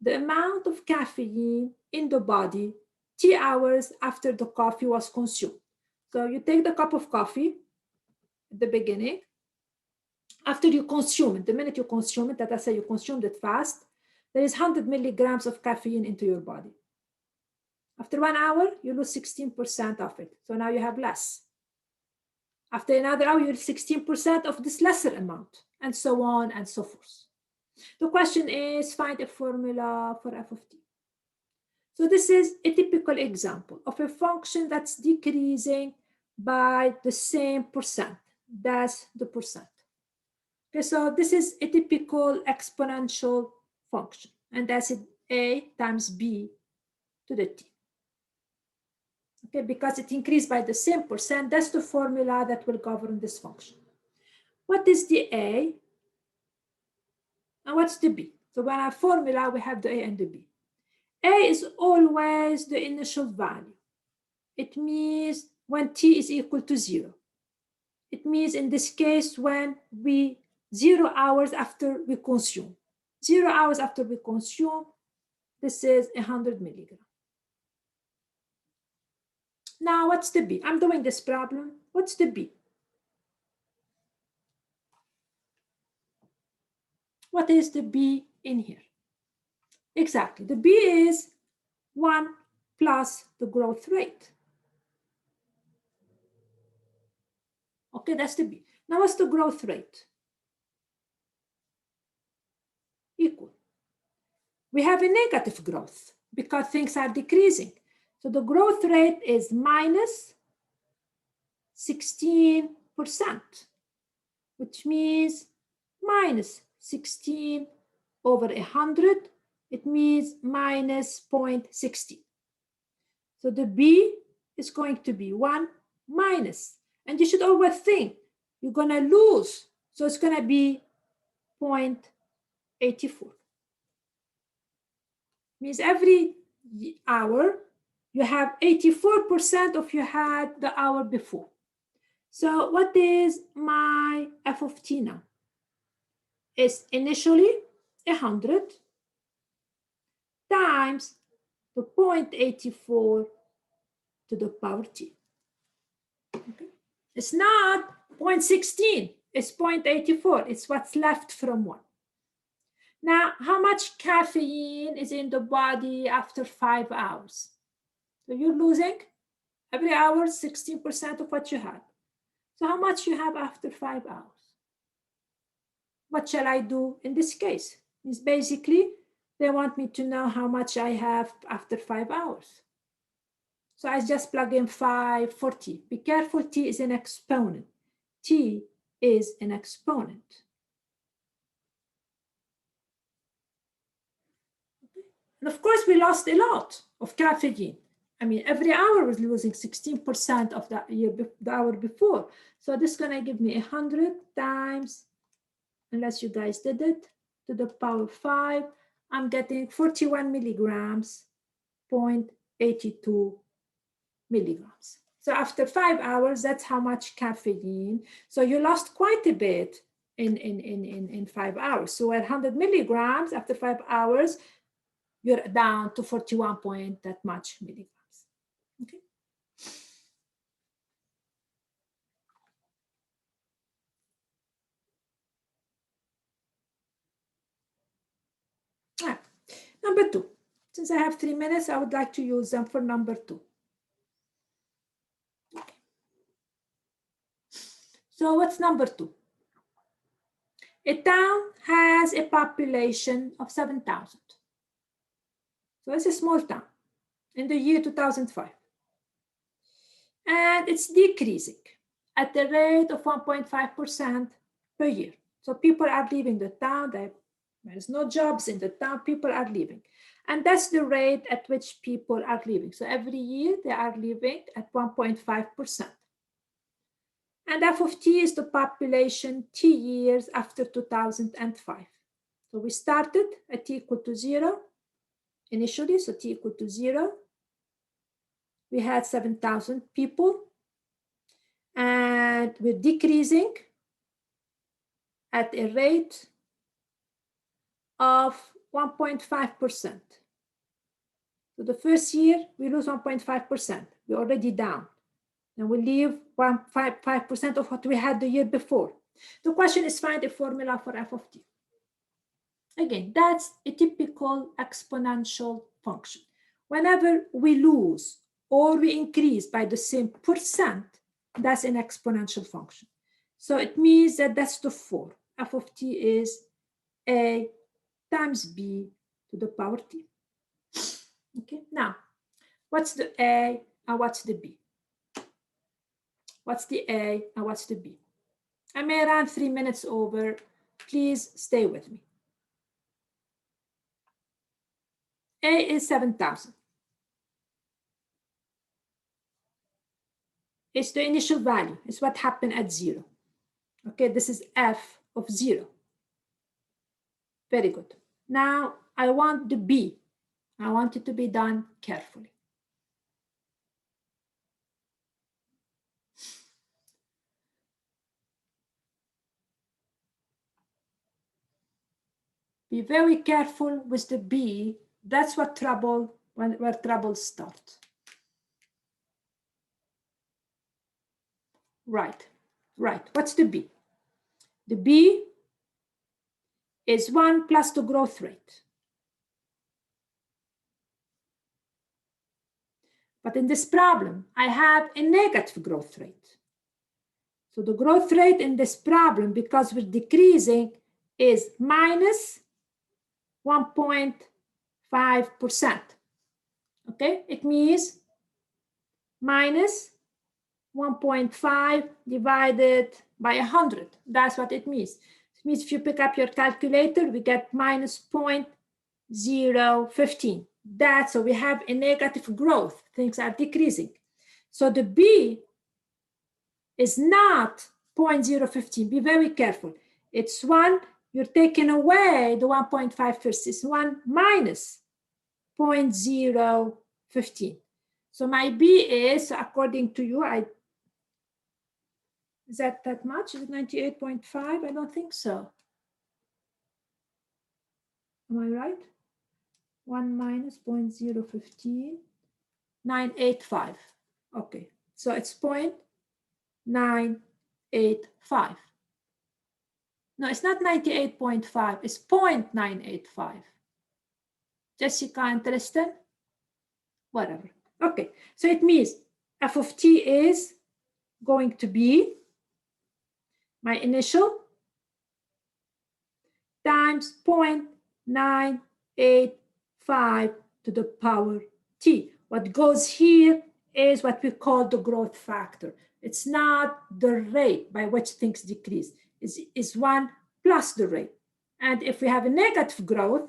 the amount of caffeine in the body t hours after the coffee was consumed. So you take the cup of coffee at the beginning. After you consume it, the minute you consume it, that I say you consumed it fast, there is 100 milligrams of caffeine into your body. After 1 hour, you lose 16% of it. So now you have less. After another hour, you lose 16% of this lesser amount, and so on and so forth. The question is, find a formula for f of t. So this is a typical example of a function that's decreasing by the same percent. That's the percent. Okay, so this is a typical exponential function, and that's a times b to the t. Okay, because it increased by the same percent, that's the formula that will govern this function. What is the a? And what's the b? So when our formula, we have the a and the b. A is always the initial value. It means when t is equal to 0. It means in this case when 0 hours after we consume. 0 hours after we consume, this is 100 milligrams. Now what's the b? I'm doing this problem. What's the b? What is the b in here? Exactly, the b is 1 plus the growth rate. Okay, that's the b. Now what's the growth rate? equal. We have a negative growth because things are decreasing. So the growth rate is minus 16%, which means minus 16 over 100. It means minus 0.60. So the B is going to be 1 minus. And you should always think you're going to lose. So it's going to be 0.84. Means every hour you have 84% of you had the hour before. So what is my f of t now? It's initially 100 times the 0.84 to the power t. Okay. It's not 0.16, it's 0.84. It's what's left from 1. Now, how much caffeine is in the body after 5 hours? So you're losing every hour 16% of what you had. So how much you have after 5 hours? What shall I do in this case? It's basically, they want me to know how much I have after 5 hours. So I just plug in 5 for t. Be careful, t is an exponent. T is an exponent. And of course, we lost a lot of caffeine. I mean, every hour was losing 16% of the hour before. So this is going to give me 100 times, unless you guys did it, to the power 5. I'm getting 41 milligrams, 0.82 milligrams. So after 5 hours, that's how much caffeine. So you lost quite a bit in 5 hours. So at 100 milligrams, after 5 hours, you're down to 41 point that much milligrams. Okay. All right. Number 2. Since I have 3 minutes, I would like to use them for number 2. Okay. So what's number 2? A town has a population of 7,000. So it's a small town in the year 2005. And it's decreasing at the rate of 1.5% per year. So people are leaving the town. There's no jobs in the town. People are leaving. And that's the rate at which people are leaving. So every year they are leaving at 1.5%. And f of t is the population t years after 2005. So we started at t equal to 0 initially, so t equal to 0. We had 7,000 people, and we're decreasing at a rate of 1.5%. So the first year, we lose 1.5%. We're already down. And we leave 1.5% of what we had the year before. The question is find a formula for f of t. Again, that's a typical exponential function. Whenever we lose or we increase by the same percent, that's an exponential function. So it means that that's the 4. F of t is a times b to the power t. Okay, now, what's the a and what's the b? What's the a and what's the b? I may run 3 minutes over. Please stay with me. A is 7,000. It's the initial value. It's what happened at 0. Okay, this is f of 0. Very good. Now I want the b. I want it to be done carefully. Be very careful with the b. That's what where trouble starts. Right. What's the b? The b is 1 plus the growth rate. But in this problem, I have a negative growth rate. So the growth rate in this problem, because we're decreasing, is minus 1.5%. Okay, it means minus 1.5 divided by 100. That's what it means. It means if you pick up your calculator, we get minus 0.015. That's so we have a negative growth. Things are decreasing. So the B is not 0.015. Be very careful. It's 1. You're taking away the 1.5 first. It's 1 minus 0.015. So my B is, according to you, is that much? Is it 98.5? I don't think so. Am I right? 1 minus 0.015, 985. Okay, so it's 0.985. No, it's not 98.5, it's 0.985. Jessica, interested? Whatever. Okay, so it means f of t is going to be my initial times 0.985 to the power t. What goes here is what we call the growth factor. It's not the rate by which things decrease. It's 1 plus the rate. And if we have a negative growth,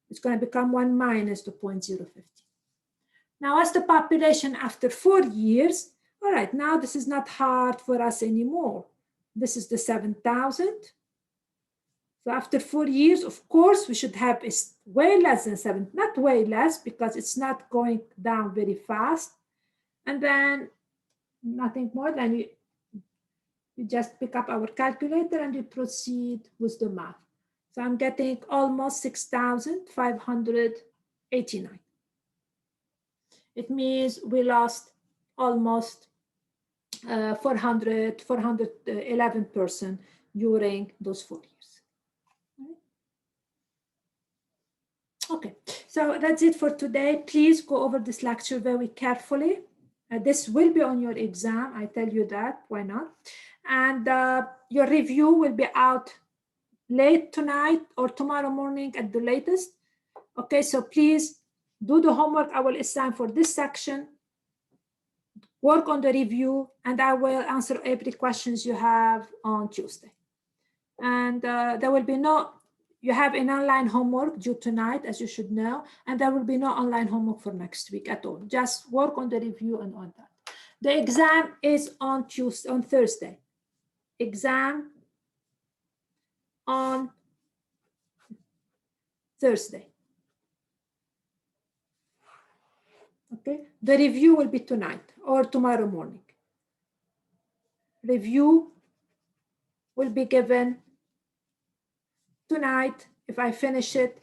it's going to become 1 minus the 0.015. Now, as the population after 4 years, all right, now this is not hard for us anymore. This is the 7,000. So after 4 years, of course, we should have way less than 7, not way less, because it's not going down very fast. And then nothing more than we just pick up our calculator and we proceed with the math. So I'm getting almost 6,589. It means we lost almost 411% during those 4 years. Okay, so that's it for today. Please go over this lecture very carefully. This will be on your exam, I tell you that, why not? And your review will be out late tonight or tomorrow morning at the latest. Okay, so please do the homework I will assign for this section, work on the review, and I will answer every questions you have on Tuesday. And there will be you have an online homework due tonight, as you should know, and there will be no online homework for next week at all. Just work on the review and on that. The exam is on Thursday. Exam on Thursday. Okay, the review will be tonight or tomorrow morning. Review will be given tonight if I finish it,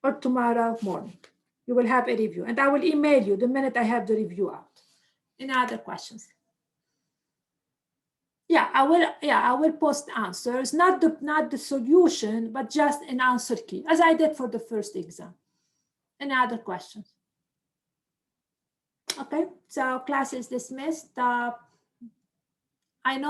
or tomorrow morning. You will have a review, and I will email you the minute I have the review out. Any other questions? Yeah, I will post answers, not the solution, but just an answer key, as I did for the first exam. Any other questions? Okay, so class is dismissed. I know